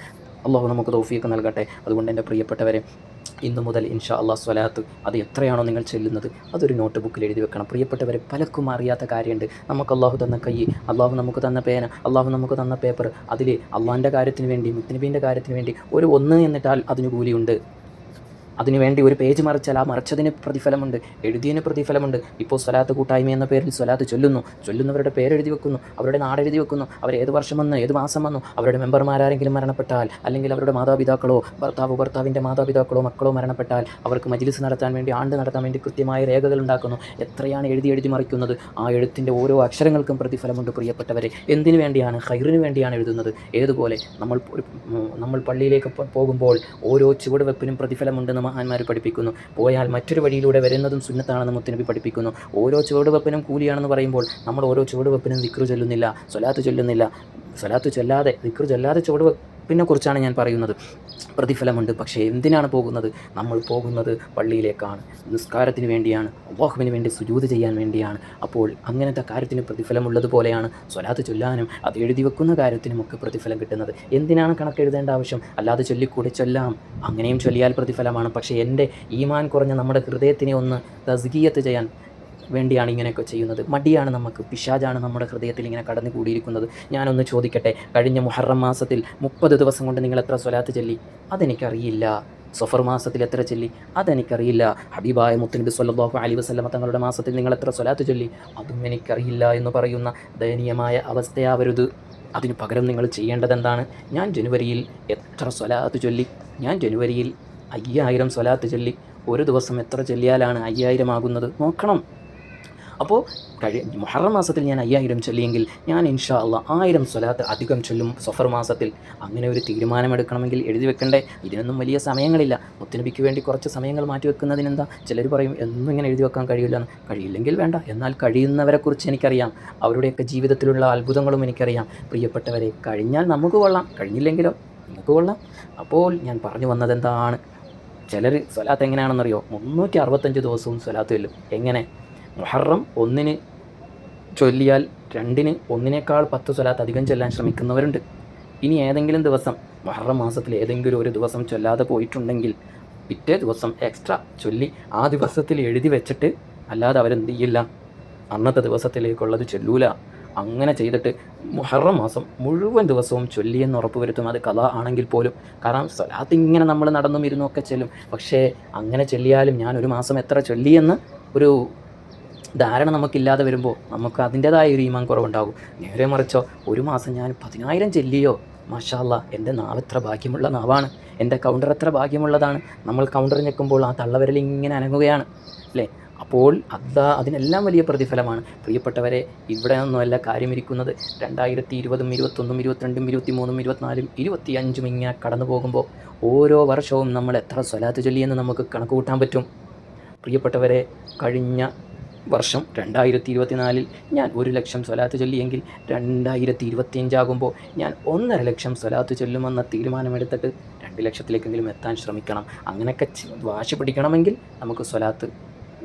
Speaker 5: അള്ളാഹു നമുക്ക് തൗഫീഖ് നൽകട്ടെ. അതുകൊണ്ട് എൻ്റെ പ്രിയപ്പെട്ടവരെ, ഇന്നു മുതൽ ഇൻഷാ അല്ലാഹ് സ്വലാത്ത് അത് എത്രയാണോ നിങ്ങൾ ചെല്ലുന്നത് അതൊരു നോട്ട് ബുക്കിൽ എഴുതി വെക്കണം. പ്രിയപ്പെട്ടവരെ, പലർക്കും അറിയാത്ത കാര്യമുണ്ട്. നമുക്ക് അള്ളാഹു തന്ന കൈ, അള്ളാഹു നമുക്ക് തന്ന പേന, അള്ളാഹു നമുക്ക് തന്ന പേപ്പർ, അതിൽ അള്ളാഹിൻ്റെ കാര്യത്തിന് വേണ്ടി, മുത്തുനബീൻ്റെ കാര്യത്തിന് വേണ്ടി ഒരു 1 എന്നിട്ടാൽ അതിന് കൂലിയുണ്ട്. അതിനുവേണ്ടി ഒരു പേജ് മറിച്ചാൽ ആ മറിച്ചതിന് പ്രതിഫലമുണ്ട്, എഴുതിയതിന് പ്രതിഫലമുണ്ട്. ഇപ്പോൾ സ്വലാത്ത് കൂട്ടായ്മ എന്ന പേരിൽ സ്വലാത്ത് ചൊല്ലുന്നവരുടെ പേരെഴുതി വെക്കുന്നു, അവരുടെ നാടെഴുതി വെക്കുന്നു, അവർ ഏത് വർഷം വന്നു, ഏത് മാസം വന്നു, അവരുടെ മെമ്പർമാരാരെങ്കിലും മരണപ്പെട്ടാൽ, അല്ലെങ്കിൽ അവരുടെ മാതാപിതാക്കളോ ഭർത്താവിൻ്റെ മാതാപിതാക്കളോ മക്കളോ മരണപ്പെട്ടാൽ അവർക്ക് മജ്‌ലിസ് നടത്താൻ വേണ്ടി, ആണ്ട് നടത്താൻ വേണ്ടി കൃത്യമായ രേഖകൾ ഉണ്ടാക്കുന്നു. എത്രയാണ് എഴുതി മറിക്കുന്നത്. ആ എഴുത്തിൻ്റെ ഓരോ അക്ഷരങ്ങൾക്കും പ്രതിഫലമുണ്ട്. പ്രിയപ്പെട്ടവരെ, എന്തിനു വേണ്ടിയാണ്? ഖൈറിന് വേണ്ടിയാണ് എഴുതുന്നത്. ഏതുപോലെ നമ്മൾ പള്ളിയിലേക്ക് പോകുമ്പോൾ ഓരോ ചുവടുവെപ്പിനും പ്രതിഫലമുണ്ടെന്ന് മഹാന്മാർ പഠിപ്പിക്കുന്നു. പോയാൽ മറ്റൊരു വഴിയിലൂടെ വരുന്നതും സുന്നത്താണെന്ന് മുത്തുനബി പഠിപ്പിക്കുന്നു. ഓരോ ചുവടുവെപ്പിനും കൂലിയാണെന്ന് പറയുമ്പോൾ നമ്മൾ ഓരോ ചുവടുവെപ്പിനും ദിക്ർ ചൊല്ലുന്നില്ല, സ്വലാത്ത് ചൊല്ലുന്നില്ല. സ്വലാത്ത് ചൊല്ലാതെ, ദിക്ർ ചൊല്ലാതെ കുറിച്ചാണ് ഞാൻ പറയുന്നത്. പ്രതിഫലമുണ്ട്, പക്ഷേ എന്തിനാണ് പോകുന്നത്? നമ്മൾ പോകുന്നത് പള്ളിയിലേക്കാണ്, നിസ്കാരത്തിന് വേണ്ടിയാണ്, അല്ലാഹുവിന് വേണ്ടി സുജൂദ് ചെയ്യാൻ വേണ്ടിയാണ്. അപ്പോൾ അങ്ങനത്തെ കാര്യത്തിന് പ്രതിഫലമുള്ളതുപോലെയാണ് സ്വലാത്ത് ചൊല്ലാനും അത് എഴുതി വെക്കുന്ന കാര്യത്തിനുമൊക്കെ പ്രതിഫലം കിട്ടുന്നത്. എന്തിനാണ് കണക്കെഴുതേണ്ട ആവശ്യം? അല്ലാതെ ചൊല്ലിക്കൂടെ ചൊല്ലാം, അങ്ങനെയും ചൊല്ലിയാൽ പ്രതിഫലമാണ്. പക്ഷേ എൻ്റെ ഈമാൻ കുറഞ്ഞ നമ്മുടെ ഹൃദയത്തിനെ ഒന്ന് തസ്കിയത്ത് ചെയ്യാൻ വേണ്ടിയാണ് ഇങ്ങനെയൊക്കെ ചെയ്യുന്നത്. മടിയാണ് നമുക്ക്, പിശാചാണ് നമ്മുടെ ഹൃദയത്തിൽ ഇങ്ങനെ കടന്നു കൂടിയിരിക്കുന്നത്. ഞാനൊന്ന് ചോദിക്കട്ടെ, കഴിഞ്ഞ മുഹറം മാസത്തിൽ 30 ദിവസം കൊണ്ട് നിങ്ങൾ എത്ര സ്വലാത്ത് ചൊല്ലി? അതെനിക്കറിയില്ല. സഫർ മാസത്തിൽ എത്ര ചൊല്ലി? അതെനിക്കറിയില്ല. ഹബീബായ മുത്തുനബി സ്വല്ലല്ലാഹു അലൈഹി വസല്ലം തങ്ങളുടെ മാസത്തിൽ നിങ്ങൾ എത്ര സ്വലാത്ത് ചൊല്ലി? അതും എനിക്കറിയില്ല എന്ന് പറയുന്ന ദയനീയമായ അവസ്ഥയാവരുത്. അതിന് പകരം നിങ്ങൾ ചെയ്യേണ്ടത് എന്താണ്? ഞാൻ ജനുവരിയിൽ എത്ര സ്വലാത്ത് ചൊല്ലി? ഞാൻ ജനുവരിയിൽ 5000 സ്വലാത്ത് ചൊല്ലി. ഒരു ദിവസം എത്ര ചൊല്ലിയാലാണ് 5000 ആകുന്നത്? നോക്കണം. അപ്പോൾ മുഹറം മാസത്തിൽ ഞാൻ 5000 ചൊല്ലിയെങ്കിൽ ഞാൻ ഇൻഷാ അല്ലാ 1000 സ്വലാത്ത് അധികം ചൊല്ലും സഫർ മാസത്തിൽ. അങ്ങനെ ഒരു തീരുമാനമെടുക്കണമെങ്കിൽ എഴുതി വെക്കണ്ടേ? ഇതിനൊന്നും വലിയ സമയങ്ങളില്ല. മുത്തുനബിക്ക് വേണ്ടി കുറച്ച് സമയങ്ങൾ മാറ്റി വെക്കുന്നതിനെന്താ? ചിലർ പറയും എന്നും ഇങ്ങനെ എഴുതി വെക്കാൻ കഴിയില്ലെന്ന്. കഴിയില്ലെങ്കിൽ വേണ്ട. എന്നാൽ കഴിയുന്നവരെക്കുറിച്ച് എനിക്കറിയാം, അവരുടെയൊക്കെ ജീവിതത്തിലുള്ള അത്ഭുതങ്ങളും എനിക്കറിയാം. പ്രിയപ്പെട്ടവരെ, കഴിഞ്ഞാൽ നമുക്ക് കൊള്ളാം, കഴിഞ്ഞില്ലെങ്കിലോ നമുക്ക് കൊള്ളാം. അപ്പോൾ ഞാൻ പറഞ്ഞു വന്നത് എന്താണ്? ചിലർ സ്വലാത്ത് എങ്ങനെയാണെന്നറിയോ? 365 ദിവസവും സ്വലാത്ത് ചൊല്ലും. എങ്ങനെ? മുഹറം 1 ചൊല്ലിയാൽ 2 1നേക്കാൾ 10 സ്വലാത്ത് അധികം ചൊല്ലാൻ ശ്രമിക്കുന്നവരുണ്ട്. ഇനി ഏതെങ്കിലും ദിവസം മുഹറം മാസത്തിൽ ഏതെങ്കിലും ഒരു ദിവസം ചൊല്ലാതെ പോയിട്ടുണ്ടെങ്കിൽ പിറ്റേ ദിവസം എക്സ്ട്രാ ചൊല്ലി ആ ദിവസത്തിൽ എഴുതി വെച്ചിട്ട്, അല്ലാതെ അവരെന്ത് ചെയ്യില്ല, അന്നത്തെ ദിവസത്തിലേക്കുള്ളത് ചൊല്ലൂല. അങ്ങനെ ചെയ്തിട്ട് മുഹറം മാസം മുഴുവൻ ദിവസവും ചൊല്ലിയെന്ന് ഉറപ്പ് വരുത്തും. അത് ഖളാ ആണെങ്കിൽ പോലും. കാരണം സ്വലാത്ത് ഇങ്ങനെ നമ്മൾ നടന്നും ഇരുന്നും ഒക്കെ ചൊല്ലും. പക്ഷേ അങ്ങനെ ചൊല്ലിയാലും ഞാൻ ഒരു മാസം എത്ര ചൊല്ലിയെന്ന് ഒരു ധാരണ നമുക്കില്ലാതെ വരുമ്പോൾ നമുക്ക് അതിൻ്റേതായ ഒരു ഈമാൻ കുറവുണ്ടാകും. നേരെ മറിച്ചോ, ഒരു മാസം ഞാൻ 10,000 ചൊല്ലിയോ, മാഷാ അല്ലാ, എൻ്റെ നാവ് എത്ര ഭാഗ്യമുള്ള നാവാണ്, എൻ്റെ കൗണ്ടർ എത്ര ഭാഗ്യമുള്ളതാണ്. നമ്മൾ കൗണ്ടർ ഞെക്കുമ്പോൾ ആ തള്ളവിരൽ ഇങ്ങനെ അനങ്ങുകയാണ് അല്ലേ? അപ്പോൾ അതിനെല്ലാം വലിയ പ്രതിഫലമാണ്. പ്രിയപ്പെട്ടവരെ, ഇവിടെ ഒന്നുമല്ല കാര്യമിരിക്കുന്നത്. 2020, 2021, 2022, 2023, 2024, 2025 ഇങ്ങനെ കടന്നു പോകുമ്പോൾ ഓരോ വർഷവും നമ്മൾ എത്ര സ്വലാത്ത് ചൊല്ലിയെന്ന് നമുക്ക് കണക്ക് കൂട്ടാൻ പറ്റും. പ്രിയപ്പെട്ടവരെ, കഴിഞ്ഞ വർഷം 2024 ഞാൻ 1,00,000 സ്വലാത്ത് ചൊല്ലിയെങ്കിൽ 2025 ആകുമ്പോൾ ഞാൻ 1,50,000 സ്വലാത്ത് ചൊല്ലുമെന്ന തീരുമാനമെടുത്തിട്ട് 2,00,000-ലേക്കെങ്കിലും എത്താൻ ശ്രമിക്കണം. അങ്ങനെയൊക്കെ വാശി പിടിക്കണമെങ്കിൽ നമുക്ക് സ്വലാത്ത്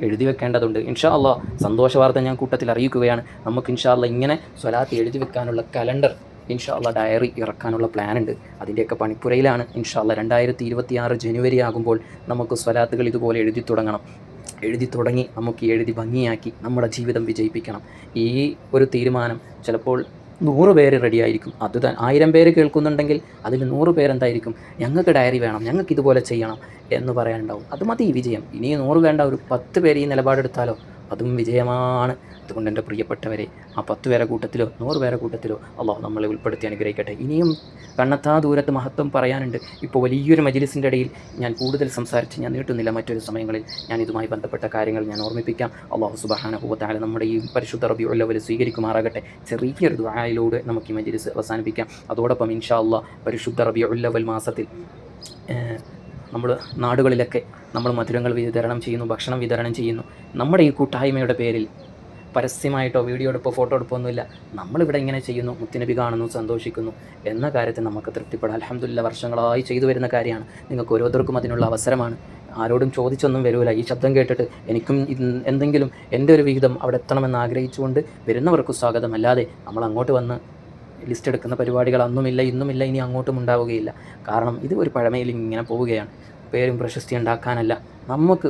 Speaker 5: എഴുതി വെക്കേണ്ടതുണ്ട്. ഇൻഷാ അല്ലാ, സന്തോഷ വാർത്ത ഞാൻ കൂട്ടത്തിൽ അറിയിക്കുകയാണ്. നമുക്ക് ഇൻഷാ അല്ലാ ഇങ്ങനെ സ്വലാത്ത് എഴുതി വെക്കാനുള്ള കലണ്ടർ, ഇൻഷാ അല്ലാ ഡയറി ഇറക്കാനുള്ള പ്ലാനുണ്ട്. അതിൻ്റെയൊക്കെ പണിപ്പുരയിലാണ്. ഇൻഷാ അല്ലാ 2026 ജനുവരി ആകുമ്പോൾ നമുക്ക് സ്വലാത്തുകൾ ഇതുപോലെ എഴുതി തുടങ്ങണം. എഴുതി തുടങ്ങി നമുക്ക് എഴുതി ഭംഗിയാക്കി നമ്മുടെ ജീവിതം വിജയിപ്പിക്കണം. ഈ ഒരു തീരുമാനം ചിലപ്പോൾ 100 പേര് റെഡിയായിരിക്കും. അത് 1000 പേര് കേൾക്കുന്നുണ്ടെങ്കിൽ അതിൽ 100 പേരെന്തായിരിക്കും, ഞങ്ങൾക്ക് ഡയറി വേണം, ഞങ്ങൾക്ക് ഇതുപോലെ ചെയ്യണം എന്ന് പറയാനുണ്ടാവും. അത് മതി വിജയം. ഇനി 100 വേണ്ട, ഒരു 10 പേര് ഈ നിലപാടെടുത്താലോ അതും വിജയമാണ്. അതുകൊണ്ട് എൻ്റെ പ്രിയപ്പെട്ടവരെ, ആ 10 പേരെ കൂട്ടത്തിലോ 100 പേരെ കൂട്ടത്തിലോ അല്ലാഹു നമ്മളെ ഉൾപ്പെടുത്തി അനുഗ്രഹിക്കട്ടെ. ഇനിയും കണ്ണത്താ ദൂരത്ത് മഹത്വം പറയാനുണ്ട്. ഇപ്പോൾ വലിയൊരു മജ്‌ലിസിൻ്റെ ഇടയിൽ ഞാൻ കൂടുതൽ സംസാരിച്ച് ഞാൻ നീട്ടുന്നില്ല. മറ്റൊരു സമയങ്ങളിൽ ഞാൻ ഇതുമായി ബന്ധപ്പെട്ട കാര്യങ്ങൾ ഞാൻ ഓർമ്മിപ്പിക്കാം. അല്ലാഹു സുബ്ഹാനഹു വ തആല നമ്മുടെ ഈ പരിശുദ്ധ റബീഉൽ അവ്വൽ സ്വീകരിക്കുമാറാകട്ടെ. ചെറിയൊരു ദുആയിലൂടെ നമുക്ക് ഈ മജ്‌ലിസ് അവസാനിപ്പിക്കാം. അതോടൊപ്പം ഇൻഷാ അല്ലാഹ് പരിശുദ്ധ റബീഉൽ അവ്വൽ മാസത്തിൽ നമ്മൾ നാടുകളിലൊക്കെ നമ്മൾ മധുരങ്ങൾ വിതരണം ചെയ്യുന്നു, ഭക്ഷണം വിതരണം ചെയ്യുന്നു. നമ്മുടെ ഈ കൂട്ടായ്മയുടെ പേരിൽ പരസ്യമായിട്ടോ വീഡിയോ എടുപ്പോ ഫോട്ടോ എടുപ്പോ ഒന്നുമില്ല. നമ്മളിവിടെ ഇങ്ങനെ ചെയ്യുന്നു, മുത്തുനബി കാണുന്നു, സന്തോഷിക്കുന്നു എന്ന കാര്യത്തിൽ നമുക്ക് തൃപ്തിപ്പെടാം. അൽഹംദുലില്ലാഹ്, വർഷങ്ങളായി ചെയ്തു വരുന്ന കാര്യമാണ്. നിങ്ങൾക്ക് ഓരോരുത്തർക്കും അതിനുള്ള അവസരമാണ്. ആരോടും ചോദിച്ചൊന്നും വരില്ല. ഈ ശബ്ദം കേട്ടിട്ട് എനിക്കും എന്തെങ്കിലും എൻ്റെ ഒരു വിഹിതം അവിടെ എത്തണമെന്ന് ആഗ്രഹിച്ചുകൊണ്ട് വരുന്നവർക്കും സ്വാഗതം. അല്ലാതെ നമ്മൾ അങ്ങോട്ട് വന്ന് ലിസ്റ്റ് എടുക്കുന്ന പരിപാടികൾ അന്നുമില്ല, ഇന്നുമില്ല, ഇനി അങ്ങോട്ടും ഉണ്ടാവുകയില്ല. കാരണം ഇത് ഒരു പഴമയിൽ ഇങ്ങനെ പോവുകയാണ്. പേരും പ്രശസ്തി ഉണ്ടാക്കാനല്ല, നമുക്ക്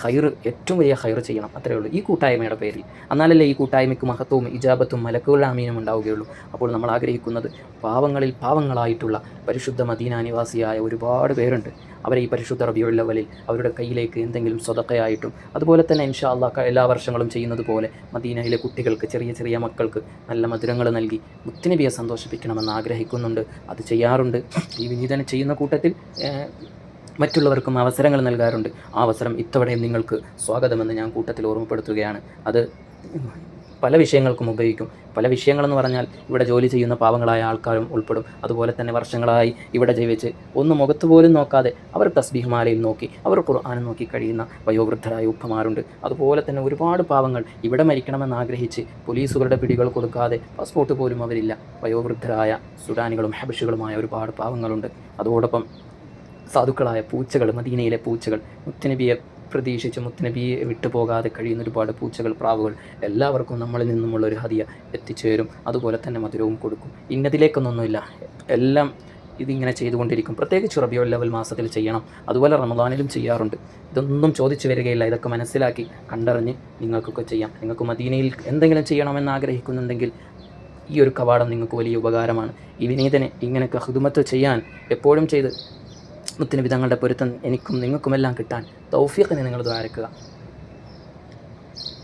Speaker 5: ഹൈറ്, ഏറ്റവും വലിയ ഹൈറ് ചെയ്യണം, അത്രയേ ഉള്ളൂ ഈ കൂട്ടായ്മയുടെ പേരിൽ. എന്നാലല്ലേ ഈ കൂട്ടായ്മയ്ക്ക് മഹത്വവും ഇജാബത്തും മലക്കുകളുടെ ആമീനും ഉണ്ടാവുകയുള്ളൂ. അപ്പോൾ നമ്മൾ ആഗ്രഹിക്കുന്നത് പാവങ്ങളിൽ പാവങ്ങളായിട്ടുള്ള പരിശുദ്ധ മദീന നിവാസിയായ ഒരുപാട് പേരുണ്ട്. അവരെ ഈ പരിശുദ്ധ റബീഉൽ അവ്വലിൽ അവരുടെ കയ്യിലേക്ക് എന്തെങ്കിലും സ്വതക്കയായിട്ടും, അതുപോലെ തന്നെ ഇൻഷാ അല്ലാഹ് എല്ലാ വർഷങ്ങളും ചെയ്യുന്നത് പോലെ മദീനയിലെ കുട്ടികൾക്ക്, ചെറിയ ചെറിയ മക്കൾക്ക് നല്ല മധുരങ്ങൾ നൽകി മുത്തുനബിയെ സന്തോഷിപ്പിക്കണമെന്ന് ആഗ്രഹിക്കുന്നുണ്ട്. അത് ചെയ്യാറുണ്ട്. ഈ വിനീതനെ ചെയ്യുന്ന കൂട്ടത്തിൽ മറ്റുള്ളവർക്കും അവസരങ്ങൾ നൽകാറുണ്ട്. ആ അവസരം ഇത്തവണയും നിങ്ങൾക്ക് സ്വാഗതമെന്ന് ഞാൻ കൂട്ടത്തിൽ ഓർമ്മപ്പെടുത്തുകയാണ്. അത് പല വിഷയങ്ങൾക്കും ഉപയോഗിക്കും. പല വിഷയങ്ങളെന്ന് പറഞ്ഞാൽ ഇവിടെ ജോലി ചെയ്യുന്ന പാവങ്ങളായ ആൾക്കാരും ഉൾപ്പെടും. അതുപോലെ തന്നെ വർഷങ്ങളായി ഇവിടെ ജീവിച്ച് ഒന്ന് മുഖത്ത് പോലും നോക്കാതെ അവർ തസ്ബീഹ് മാലയിൽ നോക്കി, അവർ ഖുർആൻ നോക്കി കഴിയുന്ന വയോവൃദ്ധരായ ഉപ്പമാരുണ്ട്. അതുപോലെ തന്നെ ഒരുപാട് പാവങ്ങൾ ഇവിടെ മരിക്കണമെന്ന് ആഗ്രഹിച്ച് പോലീസുകളുടെ പിടികൾ കൊടുക്കാതെ പാസ്പോർട്ട് പോലും അവരില്ല വയോവൃദ്ധരായ സുഡാനികളും ഹബഷികളുമായ ഒരുപാട് പാവങ്ങളുണ്ട്. അതോടൊപ്പം സാധുക്കളായ പൂച്ചകൾ, മദീനയിലെ പൂച്ചകൾ, മുത്തുനബിയെ പ്രതീക്ഷിച്ച് മുത്തുനബിയെ വിട്ടുപോകാതെ കഴിയുന്ന ഒരുപാട് പൂച്ചകൾ, പ്രാവുകൾ, എല്ലാവർക്കും നമ്മളിൽ നിന്നുമുള്ള ഒരു ഹദിയ എത്തിച്ചേരും. അതുപോലെ തന്നെ മധുരവും കൊടുക്കും. ഇന്നതിലേക്കൊന്നൊന്നുമില്ല, എല്ലാം ഇതിങ്ങനെ ചെയ്തുകൊണ്ടിരിക്കും. പ്രത്യേകിച്ച് റബീഉൽ അവ്വൽ മാസത്തിൽ ചെയ്യണം, അതുപോലെ റമദാനിലും ചെയ്യാറുണ്ട്. ഇതൊന്നും ചോദിച്ചു വരികയില്ല. ഇതൊക്കെ മനസ്സിലാക്കി കണ്ടറിഞ്ഞ് നിങ്ങൾക്കൊക്കെ ചെയ്യാം. നിങ്ങൾക്ക് മദീനയിൽ എന്തെങ്കിലും ചെയ്യണമെന്ന് ആഗ്രഹിക്കുന്നുണ്ടെങ്കിൽ ഈ ഒരു കവാടം നിങ്ങൾക്ക് വലിയ ഉപകാരമാണ്. ഈ വിനീതനെ ഇങ്ങനെയൊക്കെ ഖിദ്മത്ത് ചെയ്യാൻ എപ്പോഴും ചെയ്ത് മുത്തുനബി തങ്ങളുടെ പൊരുത്തം എനിക്കും നിങ്ങൾക്കുമെല്ലാം കിട്ടാൻ തൗഫീഖിനെ നിങ്ങൾ ദ്വാരക്കുക.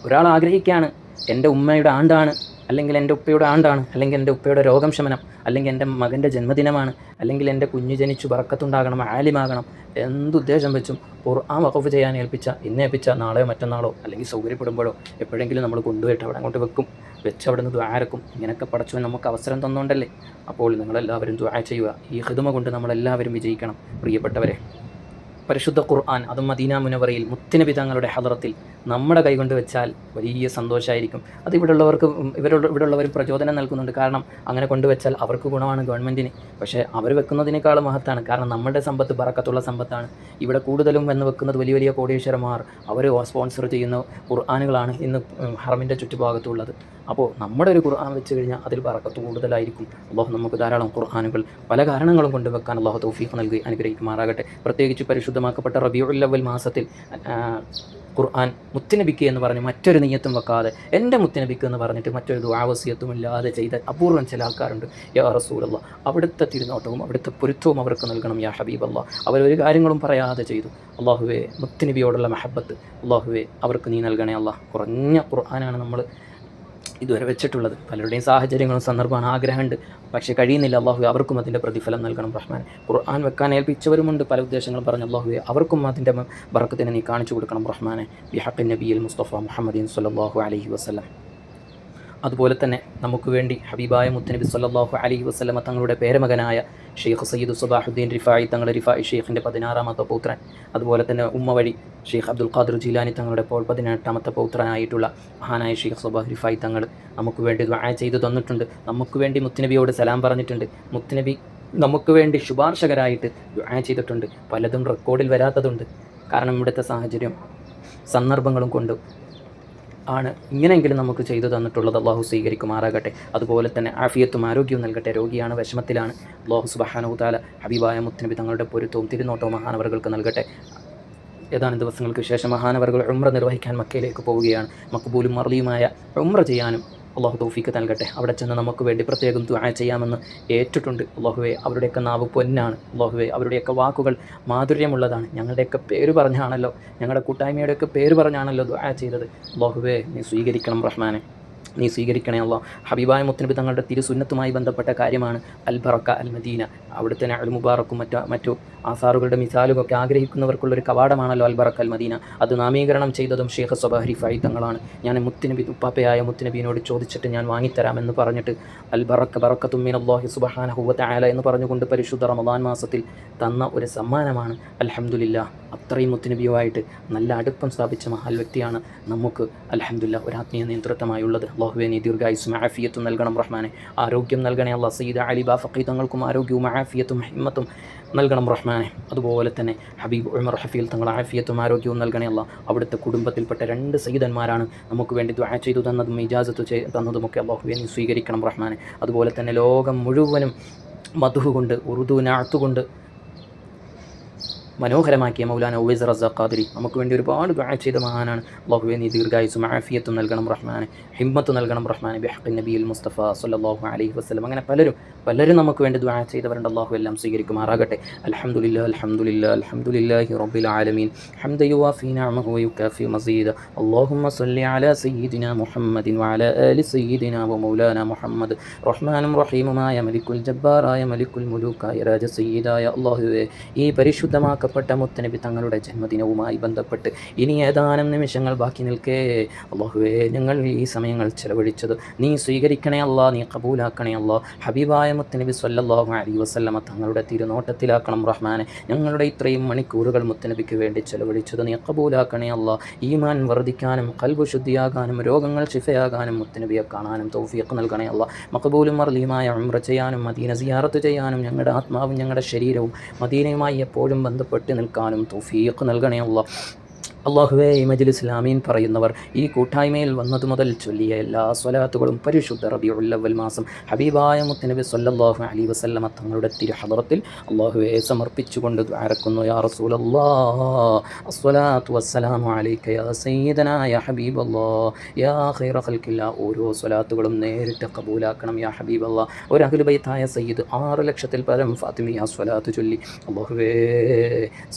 Speaker 5: ഒരാൾ ആഗ്രഹിക്കുകയാണ്, എൻ്റെ ഉമ്മയുടെ ആണ്ടാണ്, അല്ലെങ്കിൽ എൻ്റെ ഉപ്പയുടെ ആണ്ടാണ്, അല്ലെങ്കിൽ എൻ്റെ ഉപ്പയുടെ രോഗം ശമനം, അല്ലെങ്കിൽ എൻ്റെ മകൻ്റെ ജന്മദിനമാണ്, അല്ലെങ്കിൽ എൻ്റെ കുഞ്ഞ് ജനിച്ചു ബറക്കത്തുണ്ടാകണം, ആലിമാകണം, എന്തുദ്ദേശം വെച്ചും ഖുർആൻ വഖഫ് ചെയ്യാൻ ഏൽപ്പിച്ച നാളെയോ മറ്റന്നാളോ അല്ലെങ്കിൽ സൗകര്യപ്പെടുമ്പോഴോ എപ്പോഴെങ്കിലും നമ്മൾ കൊണ്ടുപോയിട്ട് അവിടെ അങ്ങോട്ട് വെച്ച് അവിടെ നിന്ന് ദ്വാരക്കും. ഇങ്ങനെയൊക്കെ പടച്ചവൻ നമുക്ക് അവസരം തന്നുകൊണ്ടല്ലേ. അപ്പോൾ നിങ്ങളെല്ലാവരും ദ്വാ ചെയ്യുക. ഈ ഖിദ്മ കൊണ്ട് നമ്മളെല്ലാവരും വിജയിക്കണം. പ്രിയപ്പെട്ടവരെ, പരിശുദ്ധ ഖുർആൻ അതും മദീന മുനവറയിൽ മുത്തുനബി തങ്ങളുടെ ഹദറത്തിൽ നമ്മുടെ കൈകൊണ്ട് വെച്ചാൽ വലിയ സന്തോഷമായിരിക്കും. അത് ഇവിടെയുള്ളവരും പ്രചോദനം നൽകുന്നുണ്ട്. കാരണം അങ്ങനെ കൊണ്ടുവച്ചാൽ അവർക്ക് ഗുണമാണ്, ഗവൺമെൻറ്റിന്. പക്ഷേ അവർ വെക്കുന്നതിനേക്കാളും മഹത്താണ്. കാരണം നമ്മുടെ സമ്പത്ത് ബറക്കത്തുള്ള സമ്പത്താണ്. ഇവിടെ കൂടുതലും വന്ന് വെക്കുന്നത് വലിയ വലിയ കോടീശ്വരന്മാർ, അവർ സ്പോൺസർ ചെയ്യുന്ന ഖുർആനുകളാണ് ഇന്ന് ഹറമിൻ്റെ ചുറ്റുഭാഗത്തുള്ളത്. അപ്പോൾ നമ്മുടെ ഒരു ഖുർആൻ വെച്ച് കഴിഞ്ഞാൽ അതിൽ ബറക്കത്ത് കൂടുതലായിരിക്കും. അല്ലാഹു നമുക്ക് ധാരാളം ഖുർആനുകൾ പല കാരണങ്ങളും കൊണ്ട് വെക്കാൻ അല്ലാഹു തൗഫീഖ് നൽകി അനുഗ്രഹിക്കുമാറാകട്ടെ. പ്രത്യേകിച്ച് പരിശുദ്ധമാക്കപ്പെട്ട റബീഉൽ അവ്വൽ മാസത്തിൽ ഖുർആൻ മുത്തുനബിക്ക് എന്ന് പറഞ്ഞ് മറ്റൊരു നിയ്യത്തും വെക്കാതെ എൻ്റെ മുത്തുനബിക്ക് എന്ന് പറഞ്ഞിട്ട് മറ്റൊരു ദുആ വസിയത്തും ഇല്ലാതെ ചെയ്ത അപൂർവം ചില ആൾക്കാരുണ്ട്. യാ റസൂലല്ലാഹ്, അവിടുത്തെ തിരുനോട്ടവും അവിടുത്തെ പൊരുത്തവും അവർക്ക് നൽകണം. യാ ഹബീബല്ലാഹ്, അവരൊരു കാര്യങ്ങളും പറയാതെ ചെയ്തു. അല്ലാഹുവേ, മുത്തുനബിയോടുള്ള മഹബത്ത് അല്ലാഹുവേ അവർക്ക് നീ നൽകണേ അല്ലാഹ്. കുറഞ്ഞ ഖുർആനാണ് നമ്മൾ ഇതുവരെ വെച്ചിട്ടുള്ളത്. പലരുടെയും സാഹചര്യങ്ങളും സന്ദർഭമാണ്, ആഗ്രഹമുണ്ട്, പക്ഷേ കഴിയുന്നില്ല. അല്ലാഹു അവർക്കും അതിൻ്റെ പ്രതിഫലം നൽകണം റഹ്മാൻ. ഖുർആൻ വെക്കാൻ ഏൽപ്പിച്ചവരുമുണ്ട്, പല ഉദ്ദേശങ്ങളും പറഞ്ഞ്. അല്ലാഹുവേ അവർക്കും അതിൻ്റെ ബറക്കത്തിനെ നീ കാണിച്ചു കൊടുക്കണം റഹ്മാനെ. ബിഹഖിൻ നബിയിൽ മുസ്തഫ മുഹമ്മദീൻ സ്വല്ലല്ലാഹു അലൈഹി വസല്ലം. അതുപോലെ തന്നെ നമുക്ക് വേണ്ടി ഹബീബായ മുത്തുനബി സ്വല്ലല്ലാഹു അലൈഹി വസല്ലമ തങ്ങളുടെ പേരമകനായ ഷെയ്ഖ് സയ്യിദ് സുബാഹുദ്ദീൻ റിഫായി തങ്ങളുടെ റിഫായി ഷെയ്ഖിൻ്റെ 16ാമത്തെ പൗത്രൻ, അതുപോലെ തന്നെ ഉമ്മ വഴി ഷെയ്ഖ് അബ്ദുൽ ഖാദിർ ജീലാനി തങ്ങളുടെ 18ാമത്തെ പൗത്രനായിട്ടുള്ള മഹാനായ ഷെയ്ഖ് സുബാഹ് റിഫായി തങ്ങൾ നമുക്ക് വേണ്ടി ദുആ ചെയ്തു തന്നിട്ടുണ്ട്. നമുക്ക് വേണ്ടി മുത്തുനബിയോട് സലാം പറഞ്ഞിട്ടുണ്ട്. മുത്തുനബി നമുക്ക് വേണ്ടി ശുപാർശകരായിട്ട് ദുആ ചെയ്തിട്ടുണ്ട്. പലതും റെക്കോർഡിൽ വരാത്തതുണ്ട്. കാരണം ഇവിടുത്തെ സാഹചര്യം സന്ദർഭങ്ങളും കൊണ്ട് ആണ് ഇങ്ങനെയെങ്കിലും നമുക്ക് ചെയ്തു തന്നിട്ടുള്ളത്. അല്ലാഹു സ്വീകരിക്കുമാറാകട്ടെ. അതുപോലെ തന്നെ ആഫിയത്തും ആരോഗ്യവും നൽകട്ടെ. രോഗിയാണ്, വിഷമത്തിലാണ്. അല്ലാഹു സുബ്ഹാനഹു തആല ഹബീബായ മുത്തുനബി തങ്ങളുടെ പൊരുത്തവും തിരുനോട്ടവും മഹാനവറുകൾക്ക് നൽകട്ടെ. ഏതാനും ദിവസങ്ങൾക്ക് ശേഷം മഹാനവറുകൾ ഉംറ നിർവഹിക്കാൻ മക്കയിലേക്ക് പോവുകയാണ്. മഖ്ബൂലും മർലിയുമായ ഉംറ ചെയ്യാനും അല്ലാഹു തൗഫീഖ് നൽകട്ടെ. അവിടെ ചെന്ന് നമുക്ക് വേണ്ടി പ്രത്യേകം ദുആ ചെയ്യാമെന്ന് ഏറ്റിട്ടുണ്ട്. അല്ലാഹുവേ, അവരുടെയൊക്കെ നാവ് പൊന്നാണ്. അല്ലാഹുവേ, അവരുടെയൊക്കെ വാക്കുകൾ മാധുര്യമുള്ളതാണ്. ഞങ്ങളുടെയൊക്കെ പേര് പറഞ്ഞാണല്ലോ, ഞങ്ങളുടെ കൂട്ടായ്മയുടെയൊക്കെ പേര് പറഞ്ഞാണല്ലോ ദുആ ചെയ്തത്. അല്ലാഹുവേ, നീ സ്വീകരിക്കണം റഹ്മാനെ, നീ സ്വീകരിക്കണേ അല്ലാഹ്. ഹബീബായ മുത്തുനബി തങ്ങളുടെ തിരുസുന്നത്തുമായി ബന്ധപ്പെട്ട കാര്യമാണ് അൽ ബറക്ക അൽ മദീന. അവിടുത്തെ അൽ മുബാറക്കും മറ്റു ആസാറുകളുടെ മിസാലുമൊക്കെ ആഗ്രഹിക്കുന്നവർക്കുള്ളൊരു കവാടമാണല്ലോ അൽ ബറക്ക അൽ മദീന. അത് നാമീകരണം ചെയ്തതും ഷെയ്ഖ് സുബാഹ് റിഫായി തങ്ങളാണ്. ഞാൻ മുത്തുനബി ഉപ്പാപ്പയായ മുത്തുനബിയോട് ചോദിച്ചിട്ട് ഞാൻ വാങ്ങിത്തരാമെന്ന് പറഞ്ഞിട്ട് അൽ ബറക്ക ബറക്കത്തും മിനല്ലാഹി സുബ്ഹാനഹു വ തആല എന്ന് പറഞ്ഞുകൊണ്ട് പരിശുദ്ധ റമദാൻ മാസത്തിൽ തന്ന ഒരു സമ്മാനമാണ്. അൽഹംദുലില്ലാഹ്, അത്രയും മുത്തുനബിയുമായിട്ട് നല്ല അടുപ്പം സ്ഥാപിച്ച മഹാൽ വ്യക്തിയാണ് നമുക്ക് അൽഹംദുലില്ലാഹ് ഒരു ആത്മീയ നേതൃത്വമായുള്ളത്. അല്ലാഹുവേ, നീ ദീർഘായുസ്സും ആഫിയത്തും നൽകണം റഹ്മാനെ. ആരോഗ്യം നൽകണേ അല്ലാഹ്. സയ്യിദ് അലി ബാഫഖി തങ്ങൾക്കും ആരോഗ്യവും ആഫിയത്തും ഹിമ്മത്തും നൽകണം റഹ്മാനെ. അതുപോലെ തന്നെ ഹബീബ് ഉമർ ഹഫീൽ തങ്ങൾ ആഫിയത്തും ആരോഗ്യവും നൽകണേ അല്ലാഹ്. അവിടുത്തെ കുടുംബത്തിൽപ്പെട്ട 2 സയ്യിദന്മാരാണ് നമുക്ക് വേണ്ടി ദുആ ചെയ്തു തന്നതും ഇജാസത്ത് തന്നതുമൊക്കെ. അല്ലാഹുവേ, നീ സ്വീകരിക്കണം റഹ്മാനെ. അതുപോലെ തന്നെ ലോകം മുഴുവനും മദ്ഹ് കൊണ്ട് ഉറുദു നാഅത്തുകൊണ്ട് മനോഹരമാക്കിയ മൗലാന ഉവൈസ് റസാഖ് ഖാദിരി നമുക്ക് വേണ്ടി ഒരുപാട് ദുആ ചെയ്ത മഹാനാണ്. അല്ലാഹുവേ, നീ ദീർഘായുസ്സും ആഫിയത്തും നൽകണം റഹ്മാനെ. ഹിമ്മത്ത് നൽകണം റഹ്മാനെ. ബിഹഖിൻ നബിയിൽ മുസ്തഫ സ്വല്ലല്ലാഹു അലൈഹി വസല്ലം. അങ്ങനെ പലരും നമുക്ക് വേണ്ടി ദുആ ചെയ്തവരുണ്ട്. അല്ലാഹു എല്ലാം സ്വീകരിക്കുമാറാകട്ടെ. അൽഹംദുലില്ലാഹി അൽഹംദുലില്ലാഹി അൽഹംദുലില്ലാഹി റബ്ബിൽ ആലമീൻ. ഹംദൻ യുവാഫി നിഅമഹു വയുകാഫി മസീദ. അല്ലാഹുമ്മ സ്വല്ലി അലാ സയ്യിദിനാ മുഹമ്മദിൻ വഅലാ ആലി സയ്യിദിനാ വമൗലാനാ മുഹമ്മദ്. റഹ്മാനും റഹീമുമായ മലിക്കുൽ ജബ്ബാറായ മലിക്കുൽ മുലൂക്കായ രാജ സയ്യിദായ അല്ലാഹുവേ, ഈ പരിശുദ്ധമാക്ക പ്രിയപ്പെട്ട മുത്തനബി തങ്ങളുടെ ജന്മദിനവുമായി ബന്ധപ്പെട്ട് ഇനി ഏതാനും നിമിഷങ്ങൾ ബാക്കി നിൽക്കേ അള്ളാഹുവേ ഞങ്ങൾ ഈ സമയങ്ങൾ ചെലവഴിച്ചത് നീ സ്വീകരിക്കണേ അല്ലാ, നീ കബൂലാക്കണേ അല്ലാ. ഹബീബായ മുത്തനബി സ്വല്ലല്ലാഹു അലൈഹി വസല്ലമ തങ്ങളുടെ തിരുനോട്ടത്തിലാക്കണം റഹ്മാനെ. ഞങ്ങളുടെ ഇത്രയും മണിക്കൂറുകൾ മുത്തനബിക്ക് വേണ്ടി ചെലവഴിച്ചത് നീ കബൂലാക്കണേ അല്ലാ. ഈമാൻ വർദ്ധിക്കാനും ഖൽബ് ശുദ്ധിയാകാനും രോഗങ്ങൾ ശിഫയാകാനും മുത്തനബിയെ കാണാനും തൗഫീഖ് നൽകണേ അല്ലാ. മഖബൂലും മർലിയുമായ ഉംറ ചെയ്യാനും മദീന സിയാറത്ത് ചെയ്യാനും ഞങ്ങളുടെ ആത്മാവും ഞങ്ങളുടെ ശരീരവും മദീനയുമായി എപ്പോഴും ബന്ധപ്പെട്ട് നിൽക്കാനും തൗഫീഖ് നൽകണേ അല്ലാ. അള്ളാഹുവേ ഈ മജ്ലിസിൽ ആമീൻ പറയുന്നവർ ഈ കൂട്ടായ്മയിൽ വന്നതു മുതൽ ചൊല്ലിയ എല്ലാ സ്വലാത്തുകളും പരിശുദ്ധ റബീഉൽ അവ്വൽ മാസം ഹബീബായ മുത്തനബി സ്വല്ലല്ലാഹു അലൈഹി വസല്ലമ തങ്ങളുടെ തിരുഹദറത്തിൽ അള്ളാഹുവേ സമർപ്പിച്ചുകൊണ്ട് ദുആരക്കുന്നു. യാ റസൂലല്ലാഹ് അസ്സലാത്തു വസ്സലാമു അലൈക യാ സയ്യിദനാ യാ ഹബീബല്ലാഹ് യാ ഖൈറ ഖൽഖില്ലാ. ഓരോ സ്വലാത്തുകളും നേരിട്ട് കബൂലാക്കണം യാ ഹബീബല്ലാഹ്. ഒരു അഹ്ലു ബൈത്തായ സയ്യിദ് 6 ലക്ഷത്തിൽ പരം ഫാത്തിമിയ സ്വലാത്ത് ചൊല്ലി അള്ളാഹുവേ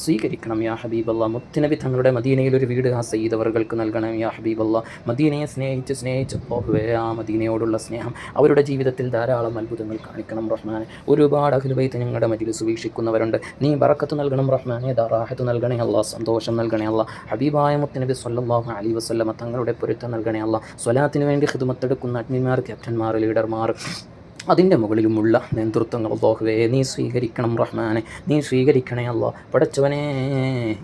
Speaker 5: സ്വീകരിക്കണം യാ ഹബീബല്ലാഹ്. മുത്തനബി തങ്ങളുടെ മദീനയിലൊരു വീട് ആ സയ്യിദ് അവർക്ക് നൽകണം യാ ഹബീബല്ലാഹ്. മദീനയെ സ്നേഹിച്ച് അല്ലാഹുവേ ആ മദീനയോടുള്ള സ്നേഹം അവരുടെ ജീവിതത്തിൽ ധാരാളം അത്ഭുതങ്ങൾ കാണിക്കണം റഹ്മാനെ. ഒരുപാട് അഹ്ലു ബൈത്ത് ഞങ്ങളുടെ മജ്ലിസ് വീക്ഷിക്കുന്നവരുണ്ട്. നീ ബറക്കത്ത് നൽകണം റഹ്മാനെ, റാഹത്ത് നൽകണേ അല്ലാ, സന്തോഷം നൽകണേ അല്ലാ. ഹബീബായ മുത്തനബി സ്വല്ലല്ലാഹു അലൈഹി വസല്ലമ തങ്ങളുടെ പൊരുത്തം നൽകണേ അല്ലാ. സ്വലാത്തിന് വേണ്ടി ഖിദ്മത്തെടുക്കുന്ന അഡ്മിന്മാർ, ക്യാപ്റ്റന്മാർ, ലീഡർമാർ, അതിൻ്റെ മുകളിലുമുള്ള നേതൃത്വങ്ങൾ അല്ലാഹുവേ നീ സ്വീകരിക്കണം റഹ്മാനെ, നീ സ്വീകരിക്കണേ അല്ലാ. പടച്ചവനെ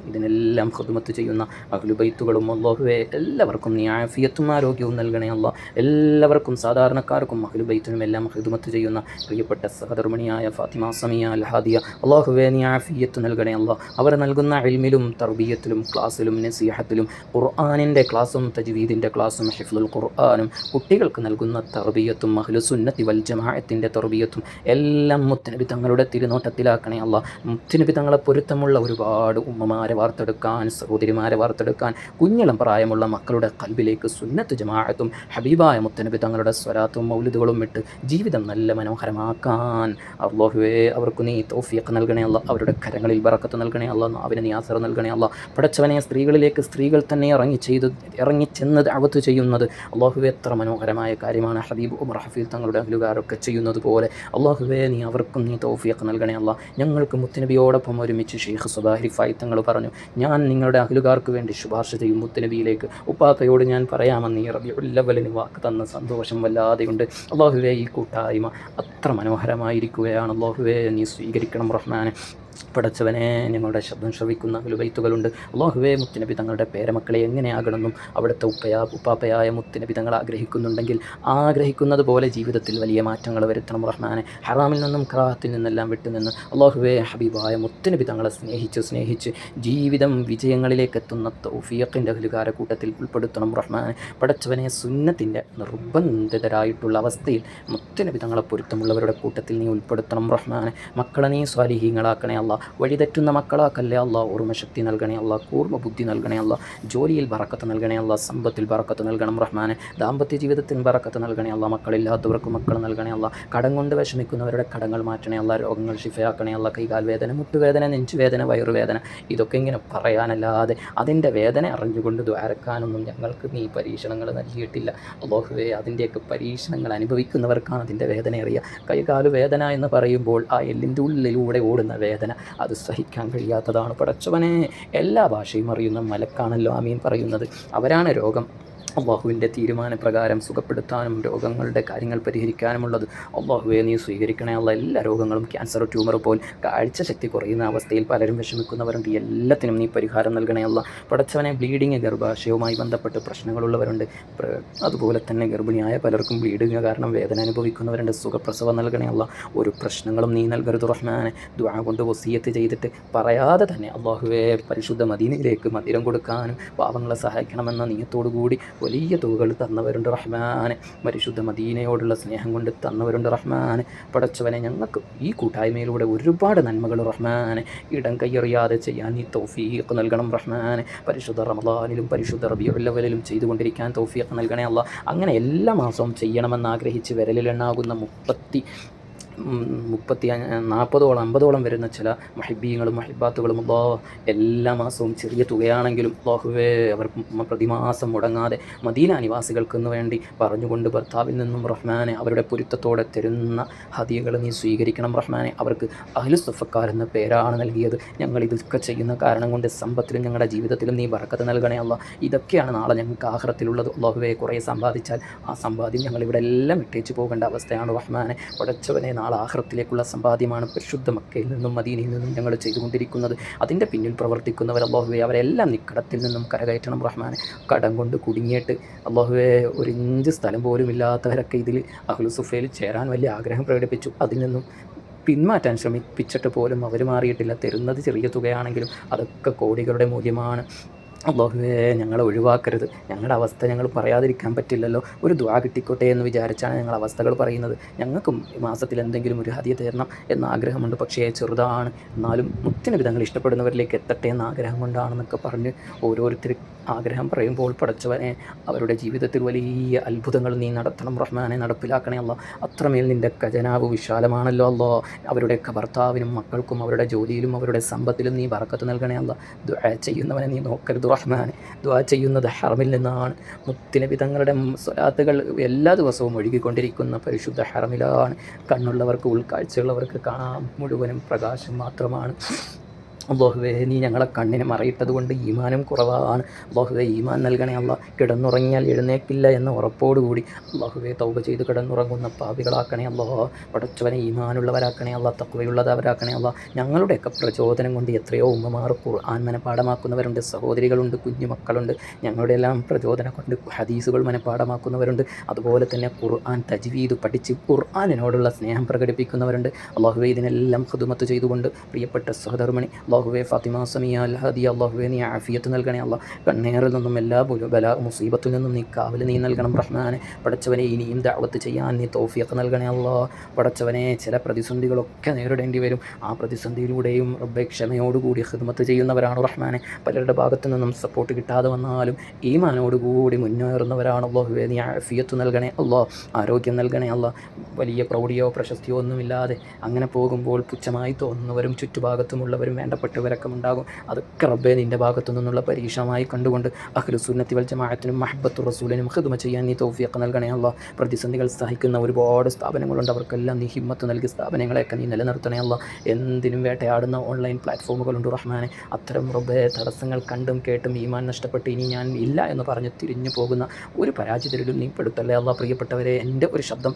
Speaker 5: ഇതിനെല്ലാം ഖിദ്മത്ത് ചെയ്യുന്ന അഹ്ലു ബൈത്തുകളും അല്ലാഹുവേ എല്ലാവർക്കും നീ ആഫിയത്തും ആരോഗ്യവും നൽകണേ അല്ലാ. എല്ലാവർക്കും സാധാരണക്കാർക്കും അഹ്ലു ബൈത്തിനും എല്ലാം ഖിദ്മത്ത് ചെയ്യുന്ന പ്രിയപ്പെട്ട സഹധർമ്മിണിയായ ഫാത്തിമ സമിയ അൽ ഹാദിയ അല്ലാഹുവേ നീ ആഫിയത്ത് നൽകണേ അല്ലാ. അവർ നൽകുന്ന ഇൽമിലും തർബിയത്തിലും ക്ലാസ്സിലും നസീഹത്തിലും ഖുർആനിൻ്റെ ക്ലാസ്സും തജ്വീദിൻ്റെ ക്ലാസ്സും ഹിഫ്ളുൽ ഖുർആനും കുട്ടികൾക്ക് നൽകുന്ന തർബിയത്തും അഹ്ലു സുന്നത്തി വൽ ജമാഅത്തിൻ്റെ തർബിയത്തും എല്ലാം മുത്തനബി തങ്ങളുടെ തിരുനോട്ടത്തിലാക്കണേ അല്ലാ. മുത്തനബി തങ്ങളെ പൊരുത്തമുള്ള ഒരുപാട് ഉമ്മമാരെ വാർത്തെടുക്കാൻ, സഹോദരിമാരെ വാർത്തെടുക്കാൻ, കുഞ്ഞിളം പ്രായമുള്ള മക്കളുടെ ഖൽബിലേക്ക് സുന്നത്ത് ജമാഅത്തും ഹബീബായ മുത്തനബി തങ്ങളുടെ സ്വലാത്തും മൗലിദുകളും ഇട്ട് ജീവിതം നല്ല മനോഹരമാക്കാൻ അല്ലാഹുവേ അവർക്ക് നീ തൗഫീഖ് നൽകണേ അല്ലാ. അവരുടെ കരങ്ങളിൽ ബറക്കത്ത് നൽകണേ അല്ലാ. നാവിന് നീ ആസർ നൽകണേ അല്ലാ. പടച്ചവനെ സ്ത്രീകളിലേക്ക് സ്ത്രീകൾ തന്നെ ഇറങ്ങിച്ചെന്ന് ദഅവത്ത് ചെയ്യുന്നത് അല്ലാഹുവേ എത്ര മനോഹരമായ കാര്യമാണ്. ഹബീബ് ഉമർ ഹഫീൽ തങ്ങളുടെ അഹ്ലുകാരൊക്കെ ചെയ്യുന്നത് പോലെ അല്ലാഹുവേ നീ അവർക്കും നീ തൗഫീഖ് നൽകണേ അല്ലാ. ഞങ്ങൾക്ക് മുത്തനബിയോടൊപ്പം ഒരുമിച്ച് ഷെയ്ഖ് സുബാഹി ഫായി തങ്ങൾ പറഞ്ഞു, ഞാൻ നിങ്ങളുടെ അഹ്ലുകാർക്ക് വേണ്ടി ശുപാർശ ചെയ്യും മുത്തനബിയിലേക്ക്. ഉപ്പാപ്പയോട് ഞാൻ പറയാമെന്ന് ഈ റബീഉൽ അവ്വലിന് വാക്ക് തന്ന സന്തോഷം വല്ലാതെയുണ്ട്. അല്ലാഹുവേ ഈ കൂട്ടായ്മ അത്ര മനോഹരമായിരിക്കുകയാണ്. അല്ലാഹുവേ നീ സ്വീകരിക്കണം റഹ്മാനെ. പടച്ചവനെ ഞങ്ങളുടെ ശബ്ദം ശ്രവിക്കുന്ന അഹ്ലുബൈത്തുകളുണ്ട്. അല്ലാഹുവേ മുത്തുനബി തങ്ങളുടെ പേരമക്കളെ എങ്ങനെയാകണമെന്നും അവിടുത്തെ ഉപ്പാപ്പയായ മുത്തുനബി തങ്ങൾ ആഗ്രഹിക്കുന്നുണ്ടെങ്കിൽ ആഗ്രഹിക്കുന്നത് പോലെ ജീവിതത്തിൽ വലിയ മാറ്റങ്ങൾ വരുത്തണം റഹ്മാനെ. ഹറാമിൽ നിന്നും കറാഹത്തിൽ നിന്നെല്ലാം വിട്ടുനിന്ന് അല്ലാഹുവേ ഹബീബായ മുത്തുനബി തങ്ങളെ സ്നേഹിച്ച് ജീവിതം വിജയങ്ങളിലേക്ക് എത്തുന്ന തൗഫീഖിൻ്റെ അഹ്ലുകാരെ കൂട്ടത്തിൽ ഉൾപ്പെടുത്തണം റഹ്മാനെ. പടച്ചവനെ സുന്നത്തിൻ്റെ നിർബന്ധിതരായിട്ടുള്ള അവസ്ഥയിൽ മുത്തുനബി തങ്ങളെ പൊരുത്തമുള്ളവരുടെ കൂട്ടത്തിൽ നീ ഉൾപ്പെടുത്തണം റഹ്മാനെ. മക്കളെ നീ സ്വാലിഹീങ്ങളാക്കണേ അല്ലാ. വഴിതെറ്റുന്ന മക്കളാക്കല്ലേ അല്ലാ. ഓർമ്മശക്തി നൽകണേ അല്ലാ. കൂർമ്മ ബുദ്ധി നൽകണേ അല്ലാ. ജോലിയിൽ ബറക്കത്ത് നൽകണേ അല്ലാ. സമ്പത്തിൽ ബറക്കത്ത് നൽകണം റഹ്മാനെ. ദാമ്പത്യ ജീവിതത്തിൽ ബറക്കത്ത് നൽകണേ അല്ലാ. മക്കളില്ലാത്തവർക്ക് മക്കൾ നൽകണേ അല്ലാ. കടം കൊണ്ട് വിഷമിക്കുന്നവരുടെ കടങ്ങൾ മാറ്റണേ അല്ലാ. രോഗങ്ങൾ ശിഫയാക്കണേ അല്ലാ. കൈകാൽ വേദന, മുട്ടുവേദന, നെഞ്ചുവേദന, വയറുവേദന, ഇതൊക്കെ ഇങ്ങനെ പറയാനല്ലാതെ അതിൻ്റെ വേദന അറിഞ്ഞുകൊണ്ട് ദ്വാരക്കാനൊന്നും ഞങ്ങൾക്ക് നീ പരീക്ഷണങ്ങൾ നൽകിയിട്ടില്ല അല്ലാഹുവേ. അതിൻ്റെയൊക്കെ പരീക്ഷണങ്ങൾ അനുഭവിക്കുന്നവർക്കാണ് അതിൻ്റെ വേദന അറിയുക. കൈകാല് വേദന എന്ന് പറയുമ്പോൾ ആ എല്ലിൻ്റെ ഉള്ളിലൂടെ ഓടുന്ന വേദന അത് സഹിക്കാൻ കഴിയാത്തതാണ്. പടച്ചവനെ എല്ലാ ഭാഷയും അറിയുന്ന മലക്കാണല്ലോ ആമീൻ പറയുന്നത്. അവരാണ് രോഗം അള്ളാഹുവിൻ്റെ തീരുമാനപ്രകാരം സുഖപ്പെടുത്താനും രോഗങ്ങളുടെ കാര്യങ്ങൾ പരിഹരിക്കാനുമുള്ളത്. അള്ളാഹുവെ നീ സ്വീകരിക്കണേ അല്ല. എല്ലാ രോഗങ്ങളും ക്യാൻസർ, ട്യൂമർ പോൽ കാഴ്ച ശക്തി കുറയുന്ന അവസ്ഥയിൽ പലരും വിഷമിക്കുന്നവരുണ്ട്. എല്ലാത്തിനും നീ പരിഹാരം നൽകണേ അല്ല. പടച്ചവനെ ബ്ലീഡിങ്, ഗർഭാശയവുമായി ബന്ധപ്പെട്ട് പ്രശ്നങ്ങളുള്ളവരുണ്ട്. അതുപോലെ തന്നെ ഗർഭിണിയായ പലർക്കും ബ്ലീഡിങ് കാരണം വേദന അനുഭവിക്കുന്നവരുണ്ട്. സുഖപ്രസവം നൽകണേ അല്ല. ഒരു പ്രശ്നങ്ങളും നീ നൽകരുത് റഹ്മാനെ. ദുആ കൊണ്ട് വസിയത്ത് ചെയ്തിട്ട് പറയാതെ തന്നെ അള്ളാഹുവെ പരിശുദ്ധ മദീനയിലേക്ക് മദിരം കൊടുക്കാനും പാവങ്ങളെ സഹായിക്കണമെന്ന നിയത്തോടു കൂടി വലിയ തുകകൾ തന്നവരുണ്ട് റഹ്മാനെ. പരിശുദ്ധ മദീനയോടുള്ള സ്നേഹം കൊണ്ട് തന്നവരുണ്ട് റഹ്മാനെ. പടച്ചവനെ ഞങ്ങൾക്ക് ഈ കൂട്ടായ്മയിലൂടെ ഒരുപാട് നന്മകൾ റഹ്മാനെ ഇടം കയ്യറിയാതെ ചെയ്യാൻ നീ തൗഫീഖ് നൽകണം റഹ്മാനെ. പരിശുദ്ധ റമളാനിലും പരിശുദ്ധ റബീഉൽ അവ്വലിലും ചെയ്തുകൊണ്ടിരിക്കാൻ തൗഫീഖ് നൽകണേ അല്ലാ. അങ്ങനെ എല്ലാ മാസവും ചെയ്യണമെന്ന് ആഗ്രഹിച്ച് വിരലിലെണ്ണാകുന്ന 40ഓളം 50ഓളം വരുന്ന ചില മഹിബീങ്ങളും മഹിബാത്തുകളും എല്ലാ മാസവും ചെറിയ തുകയാണെങ്കിലും അല്ലാഹുവേ അവർ പ്രതിമാസം മുടങ്ങാതെ മദീന നിവാസികൾക്കെന്ന് വേണ്ടി പറഞ്ഞുകൊണ്ട് ഭർത്താവിൽ നിന്നും റഹ്മാനെ അവരുടെ പൊരുത്തത്തോടെ തരുന്ന ഹദിയകൾ നീ സ്വീകരിക്കണം റഹ്മാനെ. അവർക്ക് അഹ്ലുസ്സഫക്കാർ എന്ന പേരാണ് നൽകിയത്. ഞങ്ങൾ ഇതൊക്കെ ചെയ്യുന്ന കാരണം കൊണ്ട് സമ്പത്തിലും ഞങ്ങളുടെ ജീവിതത്തിലും നീ ബറക്കത്ത് നൽകണേ അല്ലാ. ഇതൊക്കെയാണ് നാളെ ഞങ്ങൾക്ക് ആഖിറത്തിലുള്ളത്. അല്ലാഹുവേ കുറേ സമ്പാദിച്ചാൽ ആ സമ്പാദ്യം ഞങ്ങളിവിടെ എല്ലാം ഇട്ടേച്ച് പോകേണ്ട അവസ്ഥയാണ് റഹ്മാനെ. പടച്ചവനെ നാളെ ആഖിറത്തിലേക്കുള്ള സമ്പാദ്യമാണ് പരിശുദ്ധ മക്കയിൽ നിന്നും മദീനയിൽ നിന്നും ഞങ്ങൾ ചെയ്തുകൊണ്ടിരിക്കുന്നത്. അതിൻ്റെ പിന്നിൽ പ്രവർത്തിക്കുന്നവർ അല്ലാഹുവേ അവരെല്ലാം നിക്കടത്തിൽ നിന്നും കരകയറ്റണം റഹ്മാനെ. കടം കൊണ്ട് കുടുങ്ങിയിട്ട് അല്ലാഹുവേ ഒരു ഇഞ്ച് സ്ഥലം പോലും ഇല്ലാത്തവരൊക്കെ ഇതിൽ അഹ്ലു സുഫയിൽ ചേരാൻ വലിയ ആഗ്രഹം പ്രകടിപ്പിച്ചു. അതിൽ നിന്നും പിന്മാറ്റാൻ ശ്രമിപ്പിച്ചിട്ട് പോലും അവർ മാറിയിട്ടില്ല. തരുന്നത് ചെറിയ തുകയാണെങ്കിലും അതൊക്കെ കോടികളുടെ മൂല്യമാണ്. അല്ലാഹുവേ ഞങ്ങളെ ഒഴിവാക്കരുത്. ഞങ്ങളുടെ അവസ്ഥ ഞങ്ങൾ പറയാതിരിക്കാൻ പറ്റില്ലല്ലോ. ഒരു ദുആ കിട്ടിക്കോട്ടെ എന്ന് വിചാരിച്ചാണ് ഞങ്ങൾ അവസ്ഥകൾ പറയുന്നത്. ഞങ്ങൾക്കും മാസത്തിൽ എന്തെങ്കിലും ഒരു ഹദിയ തരണം എന്ന ആഗ്രഹമുണ്ട്. പക്ഷേ ചെറുതാണ്, എന്നാലും മുത്തിനബി തങ്ങൾ ഇഷ്ടപ്പെടുന്നവരിലേക്ക് എത്തട്ടെ എന്ന ആഗ്രഹം കൊണ്ടാണെന്നൊക്കെ പറഞ്ഞ് ഓരോരുത്തർ ആഗ്രഹം പറയുമ്പോൾ പടച്ചവനെ അവരുടെ ജീവിതത്തിൽ വലിയ അത്ഭുതങ്ങൾ നീ നടത്തണം റഹ്മാനെ, നടപ്പിലാക്കണേ അല്ലാ. അത്രമേൽ നിൻ്റെ ഖജനാവ് വിശാലമാണല്ലോ അല്ലാ. അവരുടെയൊക്കെ ഭർത്താവിനും മക്കൾക്കും അവരുടെ ജോലിയിലും അവരുടെ സമ്പത്തിലും നീ ബറക്കത്ത് നൽകണേ അല്ലാ. ദുആ ചെയ്യുന്നവനെ നീ നോക്കരുത് റഹ്മാനെ. ദുആ ചെയ്യുന്നത് ഹറമിൽ നിന്നാണ്. മുത്തുനബി തങ്ങളുടെ സ്വലാത്തുകൾ എല്ലാ ദിവസവും ഒഴുകിക്കൊണ്ടിരിക്കുന്ന പരിശുദ്ധ ഹറമിലാണ്. കണ്ണുള്ളവർക്ക് ഉൾക്കാഴ്ചയുള്ളവർക്ക് കാണാം, മുഴുവനും പ്രകാശം മാത്രമാണ്. അല്ലാഹുവേ നീ ഞങ്ങളെ കണ്ണിനെ മറയിട്ടത് കൊണ്ട് ഈമാനും കുറവാണ്. അല്ലാഹുവേ ഈമാൻ നൽകണേ അല്ലാ. കിടന്നുറങ്ങിയാൽ എഴുന്നേക്കില്ല എന്ന ഉറപ്പോടുകൂടി അല്ലാഹുവേ തൗബ ചെയ്ത് കിടന്നുറങ്ങുന്ന പാപികളാക്കണേ അല്ലാ. പടച്ചവനെ ഈമാനുള്ളവരാക്കണേ അല്ലാ, തഖ്വയുള്ളവരാക്കണേ അല്ലാ. ഞങ്ങളുടെയൊക്കെ പ്രചോദനം കൊണ്ട് എത്രയോ ഉമ്മമാർ ഖുർആൻ മനഃപാഠമാക്കുന്നവരുണ്ട്, സഹോദരികളുണ്ട്, കുഞ്ഞുമക്കളുണ്ട്. ഞങ്ങളുടെ എല്ലാം പ്രചോദനം കൊണ്ട് ഹദീസുകൾ മനഃപാഠമാക്കുന്നവരുണ്ട്. അതുപോലെ തന്നെ ഖുർആൻ തജ്വീദ് പഠിച്ച് ഖുർആനിനോടുള്ള സ്നേഹം പ്രകടിപ്പിക്കുന്നവരുണ്ട്. അല്ലാഹുവേ ഇതിനെല്ലാം ഖിദ്മത്ത് ചെയ്തുകൊണ്ട് പ്രിയപ്പെട്ട സഹധർമ്മിണി അല്ലാഹുവേ ഫാത്തിമ സമിയ അൽ ഹദിയ അല്ലാഹുവേ നീ ആഫിയത്ത് നൽകണേ അല്ലാ. കണ്ണേറിൽ നിന്നും എല്ലാ ബല മുസീബത്തിൽ നിന്നും നീ കാവൽ നീ നൽകണം റഹ്മാനെ. പടച്ചവനെ ഇനിയും ദഅവത്ത് ചെയ്യാൻ നീ തൗഫീഖ് നൽകണേ അല്ലാ. പടച്ചവനെ ചില പ്രതിസന്ധികളൊക്കെ നേരിടേണ്ടി വരും. ആ പ്രതിസന്ധിയിലൂടെയും റബ്ബേ ക്ഷമയോടുകൂടി ഖിദ്മത്ത് ചെയ്യുന്നവരാണ് റഹ്മാനെ. പലരുടെ ഭാഗത്തു നിന്നും സപ്പോർട്ട് കിട്ടാതെ വന്നാലും ഈമാനോടുകൂടി മുന്നേറുന്നവരാണ്. അല്ലാഹുവേ നീ ആഫിയത്ത് നൽകണേ അല്ലാ, ആരോഗ്യം നൽകണേ അല്ലാ. വലിയ പ്രൗഢിയോ പ്രശസ്തിയോ ഒന്നുമില്ലാതെ അങ്ങനെ പോകുമ്പോൾ പുച്ഛമായി തോന്നുന്നവരും ചുറ്റുഭാഗത്തുമുള്ളവരും വേണ്ടപ്പെട്ടവരൊക്കെ ഉണ്ടാകും. അതൊക്കെ റബ്ബേ നിൻ്റെ ഭാഗത്തു നിന്നുള്ള പരീക്ഷണമായി കണ്ടുകൊണ്ട് അഹ്ലു സുന്നത്തി വൽ ജമാഅത്തിനും മഹബ്ബത്തു റസൂലിനും ഖിദ്മ ചെയ്യാൻ നീ തൗഫീഖ് നൽകണേ അല്ലാ. പ്രതിസന്ധികൾ സഹിക്കുന്ന ഒരുപാട് സ്ഥാപനങ്ങളുണ്ട്. അവർക്കെല്ലാം നീ ഹിമ്മത്ത് നൽകി സ്ഥാപനങ്ങളെയൊക്കെ നീ നിലനിർത്തണേ അല്ലാ. എന്തിനും വേട്ടയാടുന്ന ഓൺലൈൻ പ്ലാറ്റ്ഫോമുകളുണ്ട് റഹ്മാനെ. അത്തരം റബ്ബേ തടസ്സങ്ങൾ കണ്ടും കേട്ടും ഈമാൻ നഷ്ടപ്പെട്ട് ഇനി ഞാൻ ഇല്ല എന്ന് പറഞ്ഞ് തിരിഞ്ഞു പോകുന്ന ഒരു പരാജിതരിലും നീ പെടുത്തല്ലേ അല്ലാ. പ്രിയപ്പെട്ടവരെ, എൻ്റെ ഒരു ശബ്ദം,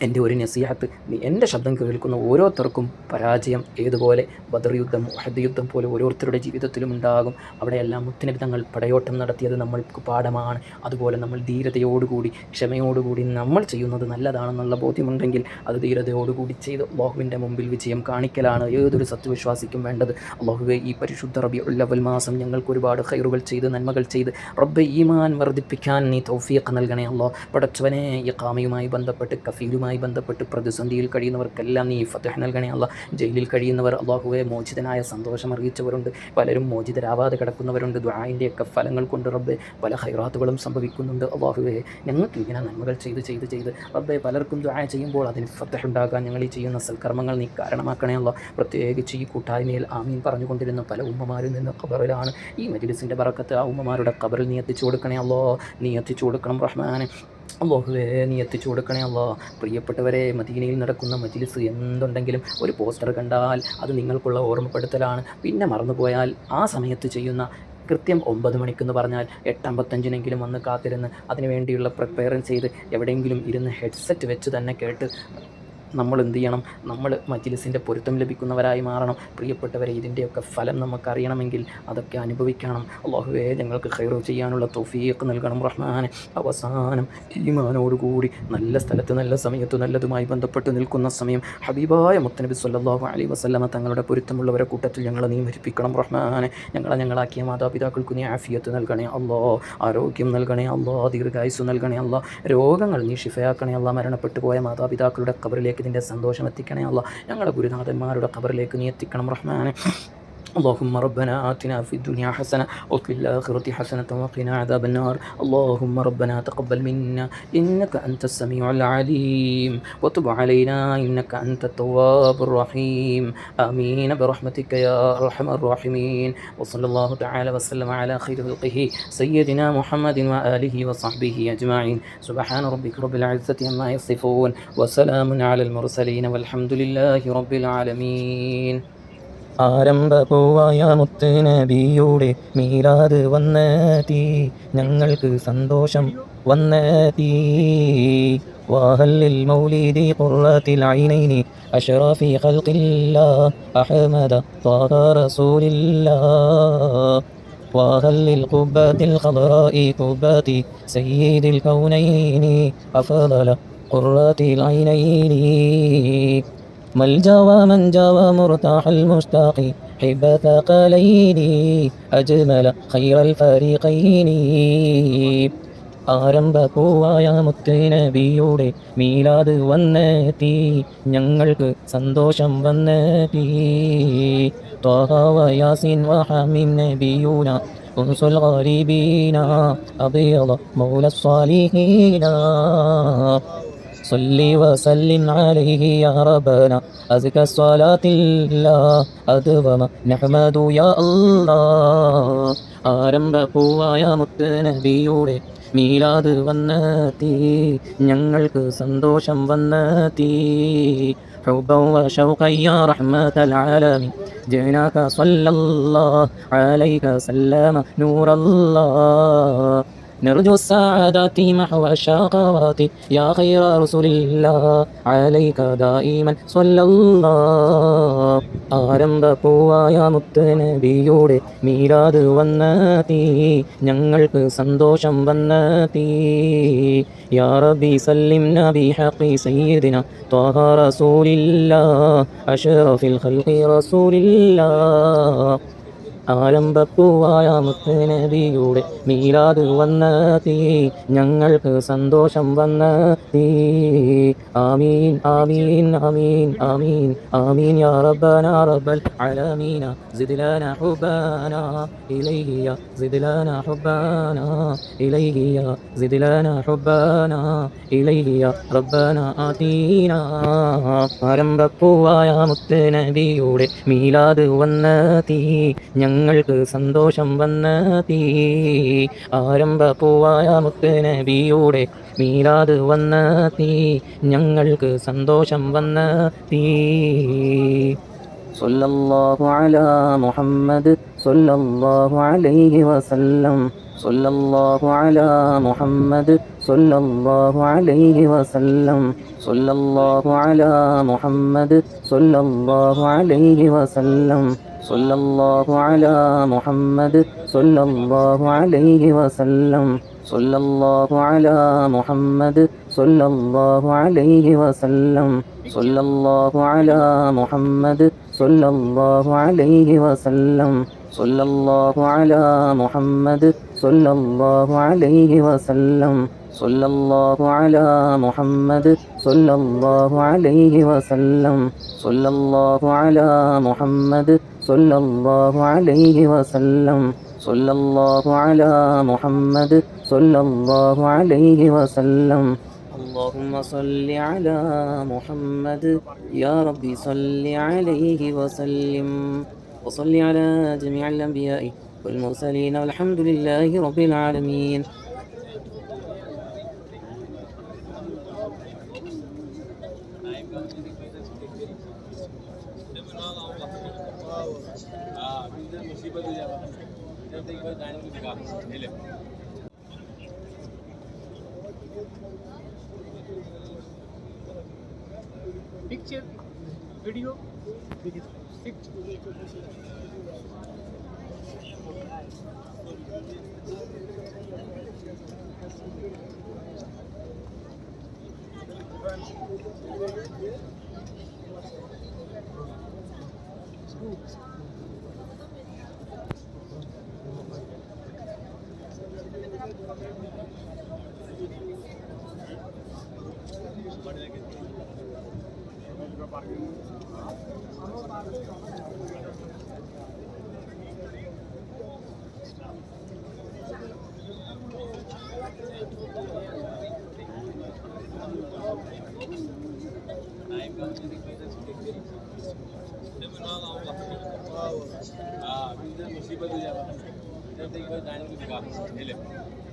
Speaker 5: എൻ്റെ ഒരു നസീഹത്ത്, എൻ്റെ ശബ്ദം കേൾക്കുന്ന ഓരോരുത്തർക്കും പരാജയം ഏതുപോലെ ബദർ യുദ്ധം, ഉഹദ് യുദ്ധം പോലെ ഓരോരുത്തരുടെ ജീവിതത്തിലും ഉണ്ടാകും. അവിടെയെല്ലാം മുത്തുനബി തങ്ങൾ പടയോട്ടം നടത്തിയത് നമ്മൾക്ക് പാഠമാണ്. അതുപോലെ നമ്മൾ ധീരതയോടുകൂടി ക്ഷമയോടുകൂടി നമ്മൾ ചെയ്യുന്നത് നല്ലതാണെന്നുള്ള ബോധ്യമുണ്ടെങ്കിൽ അത് ധീരതയോടുകൂടി ചെയ്ത് അല്ലാഹുവിൻ്റെ മുമ്പിൽ വിജയം കാണിക്കലാണ് ഏതൊരു സത്യവിശ്വാസിക്കും വേണ്ടത്. അല്ലാഹുവേ ഈ പരിശുദ്ധ റബീഉൽ അവ്വൽ മാസം ഞങ്ങൾക്ക് ഒരുപാട് ഖൈറുകൾ ചെയ്ത് നന്മകൾ ചെയ്ത് റബ്ബേ ഈമാൻ വർദ്ധിപ്പിക്കാൻ നീ തൗഫീഖ് നൽകണേ അല്ലാ. പടച്ചവനെ ഇഖാമയുമായി ബന്ധപ്പെട്ട് കഫീലുമായി ബന്ധപ്പെട്ട് പ്രതിസന്ധിയിൽ കഴിയുന്നവർക്കെല്ലാം നീ ഫത്ഹ് നൽകണേ അല്ലാ. ജയിലിൽ കഴിയുന്നവർ അല്ലാഹുവേ മോചിതനായ സന്തോഷം അറിയിച്ചവരുണ്ട്. പലരും മോചിതരാവാതെ കിടക്കുന്നവരുണ്ട്. ദുആഇൻ്റെയൊക്കെ ഫലങ്ങൾ കൊണ്ട് റബ്ബേ പല ഖൈറാത്തുകളും സംഭവിക്കുന്നുണ്ട്. അല്ലാഹുവേ ഞങ്ങൾക്ക് ഇങ്ങനെ നന്മകൾ ചെയ്ത് റബ്ബേ പലർക്കും ദുആ ചെയ്യുമ്പോൾ അതിന് ഫത്ഹ് ഉണ്ടാകാൻ ഞങ്ങൾ ഈ ചെയ്യുന്ന സൽക്കർമ്മങ്ങൾ നീ കാരണമാക്കണേ അല്ലാ. പ്രത്യേകിച്ച് ഈ കൂട്ടായ്മയിൽ ആമീൻ പറഞ്ഞുകൊണ്ടിരുന്ന പല ഉമ്മമാരിൽ നിന്ന് ഖബറിലാണ്. ഈ മജ്ലിസിൻ്റെ ബറക്കത്ത് ആ ഉമ്മമാരുടെ ഖബറിൽ നീ എത്തിച്ചു കൊടുക്കണേ അല്ലാ. നീ എത്തിച്ചു കൊടുക്കണം റഹ്മാനെ. അല്ലാഹുവേ നീ എത്തിച്ചു കൊടുക്കണേ അല്ലാ. പ്രിയപ്പെട്ടവരെ, മദീനയിൽ നടക്കുന്ന മജ്ലിസ് എന്തുണ്ടെങ്കിലും ഒരു പോസ്റ്റർ കണ്ടാൽ അത് നിങ്ങൾക്കുള്ള ഓർമ്മപ്പെടുത്തലാണ്. പിന്നെ മറന്നുപോയാൽ ആ സമയത്ത് ചെയ്യുന്ന കൃത്യം 9 മണിക്കെന്ന് പറഞ്ഞാൽ 8:55 വന്ന് കാത്തിരുന്ന് അതിനു വേണ്ടിയുള്ള പ്രിപ്പയറിങ് ചെയ്ത് എവിടെയെങ്കിലും ഇരുന്ന് ഹെഡ്സെറ്റ് വെച്ച് തന്നെ കേട്ട് നമ്മൾ എന്ത് ചെയ്യണം? നമ്മൾ മജ്ലിസിൻ്റെ പൊരുത്തം ലഭിക്കുന്നവരായി മാറണം. പ്രിയപ്പെട്ടവരെ, ഇതിൻ്റെയൊക്കെ ഫലം നമുക്കറിയണമെങ്കിൽ അതൊക്കെ അനുഭവിക്കണം. അല്ലാഹുവേ ഞങ്ങൾക്ക് ഖൈർ ചെയ്യാനുള്ള തൗഫീഖ് നൽകണം റഹ്മാനെ. അവസാനം ഈമാനോടുകൂടി നല്ല സ്ഥലത്ത് നല്ല സമയത്ത് നല്ലതുമായി ബന്ധപ്പെട്ട് നിൽക്കുന്ന സമയം ഹബീബായ മുത്തനബി സ്വല്ലല്ലാഹു അലൈഹി വസല്ലമ തങ്ങളുടെ പൊരുത്തമുള്ളവരെ കൂട്ടത്തിൽ ഞങ്ങളെ നീ ഭരിപ്പിക്കണം റഹ്മാനെ. ഞങ്ങളാക്കിയ മാതാപിതാക്കൾക്ക് നീ ആഫിയത്ത് നൽകണേ അല്ലാ, ആരോഗ്യം നൽകണേ അല്ലാ, ദീർഘായുസ്സ് നൽകണേ അല്ലാ, രോഗങ്ങൾ നീ ശിഫയാക്കണേ അല്ലാ. മരണപ്പെട്ടു പോയ മാതാപിതാക്കളുടെ ഖബറിലേക്ക് ഇതിൻ്റെ സന്തോഷം എത്തിക്കണേ അല്ലാ. ഞങ്ങളുടെ ഗുരുനാഥന്മാരുടെ ഖബറിലേക്ക് നീ എത്തിക്കണം റഹ്മാനെ. اللهم ربنا آتنا في الدنيا حسنة وفي الآخرة حسنة وقنا عذاب النار. اللهم ربنا تقبل منا إنك أنت السميع العليم وتب علينا إنك أنت التواب الرحيم. آمين برحمتك يا أرحم الراحمين. وصلى الله تعالى وسلم على خير خلقه سيدنا محمد وآله وصحبه أجمعين. سبحان ربك رب العزة عما يصفون وسلام على المرسلين والحمد لله رب العالمين. ആരംഭപൂവായ മുത്ത് നബിയുടെ മീലാദ് വന്നെത്തി, ഞങ്ങൾക്ക് സന്തോഷം വന്നെത്തി. വാഹല്ലിൽ മൗലിദി ഖുർറത്തിൽ ഐനൈനി അഷ്റഫി ഖൽഖില്ലാഹ് അഹ്മദ ത്വാഹ റസൂലില്ലാഹ്. വാഹല്ലിൽ ഖുബ്ബത്തിൽ ഖദ്റാഇ ഖുബ്ബത്തി സയ്യിദിൽ കൗനൈനി അഫ്ളല ഖുർറത്തിൽ ഐനൈനി. ملجأ من جوى مرتاح المشتاق حب ثقلين أجمل خير الفريقين. ആരംഭപൂവായ മുത്ത് നബിയുടെ മീലാദ് വന്നെത്തി, ഞങ്ങൾക്ക് സന്തോഷം വന്നെത്തി. ത്വാഹ വയാസീൻ വഹമീം നബിയൂന ഉൻസുൽ ഗരീബീന അബിയദ മൗല സ്വാലിഹീന. صلي وسلم عليه يا ربنا أزكى الصلاة الله أدوم نحمد يا الله. ആരംഭപൂവായ മുത്ത് നബിയുടെ മീലാദ് വന്നെത്തി, ഞങ്ങൾക്ക് സന്തോഷം വന്നെത്തി. حبا وشوقا يا رحمة العالمين جئناك صلى الله عليك سلم نور الله. نرجو السعادة محو الشقوات يا خير رسول الله عليك دائما صلى الله. ആരംഭപൂവായ മുത്ത് നബിയുടെ മീലാദ് വന്നെത്തി, ഞങ്ങൾക്ക് സന്തോഷം വന്നെത്തി. യാ റബ്ബി സല്ലിംനാ ബിഹഖി സയ്യിദിനാ ത്വാഹ റസൂലില്ലാഹ് അഷ്റഫിൽ ഖൽഖി റസൂലില്ലാഹ്. ആരംഭപ്പൂവായ മുത്ത് നബിയുടെ മീലാദ് വന്നെത്തി, ഞങ്ങൾക്ക് സന്തോഷം വന്നെത്തി. ആമീൻ ആമീൻ ആമീൻ ആമീൻ ആമീൻ യാ റബ്ബനാ റബ്ബൽ ആലമീന സിദ് ലനാ ഹുബ്ബനാ ഇലൈഹി യാ സിദ് ലനാ ഹുബ്ബനാ ഇലൈഹി യാ സിദ് ലനാ ഹുബ്ബനാ ഇലൈഹി യാ റബ്ബനാ ആതീനാ. ആരംഭപ്പൂവായ മുത്ത് നബിയുടെ മീലാദ് വന്നെത്തി, ഞങ്ങൾക്ക് സന്തോഷം വന്നെത്തി. ആരംഭപൂവായ മുത്ത് നബിയുടെ മീലാദ് വന്നെത്തി, ഞങ്ങൾക്ക് സന്തോഷം വന്നെത്തി. സല്ലല്ലാഹു അലാ മുഹമ്മദ് സല്ലല്ലാഹു അലൈഹി വസല്ലം. സല്ലല്ലാഹു അലാ മുഹമ്മദ് സല്ലല്ലാഹു അലൈഹി വസല്ലം. സല്ലല്ലാഹു അലാ മുഹമ്മദ് സല്ലല്ലാഹു അലൈഹി വസല്ലം. സല്ലല്ലാഹു അലാ മുഹമ്മദ് സല്ലല്ലാഹു അലൈഹി വസല്ലം. സല്ലല്ലാഹു അലാ മുഹമ്മദ് സല്ലല്ലാഹു അലൈഹി വസല്ലം. സല്ലല്ലാഹു അലാ മുഹമ്മദ് സല്ലല്ലാഹു അലൈഹി വസല്ലം. സല്ലല്ലാഹു അലാ മുഹമ്മദ് സല്ലല്ലാഹു അലൈഹി വസല്ലം. സല്ലല്ലാഹു അലാ മുഹമ്മദ് സല്ലല്ലാഹു അലൈഹി വസല്ലം. സല്ലല്ലാഹു അലാ മുഹമ്മദ് സല്ലല്ലാഹു അലൈഹി വസല്ലം. സല്ലല്ലാഹു അലാ മുഹമ്മദ് സല്ലല്ലാഹു അലൈഹി വസല്ലം. اللهم صل على محمد يا ربي صل عليه وسلم وصل على جميع الأنبياء والمرسلين والحمد لله رب العالمين.
Speaker 6: Picture, video,
Speaker 7: मुसीबत हो जाता है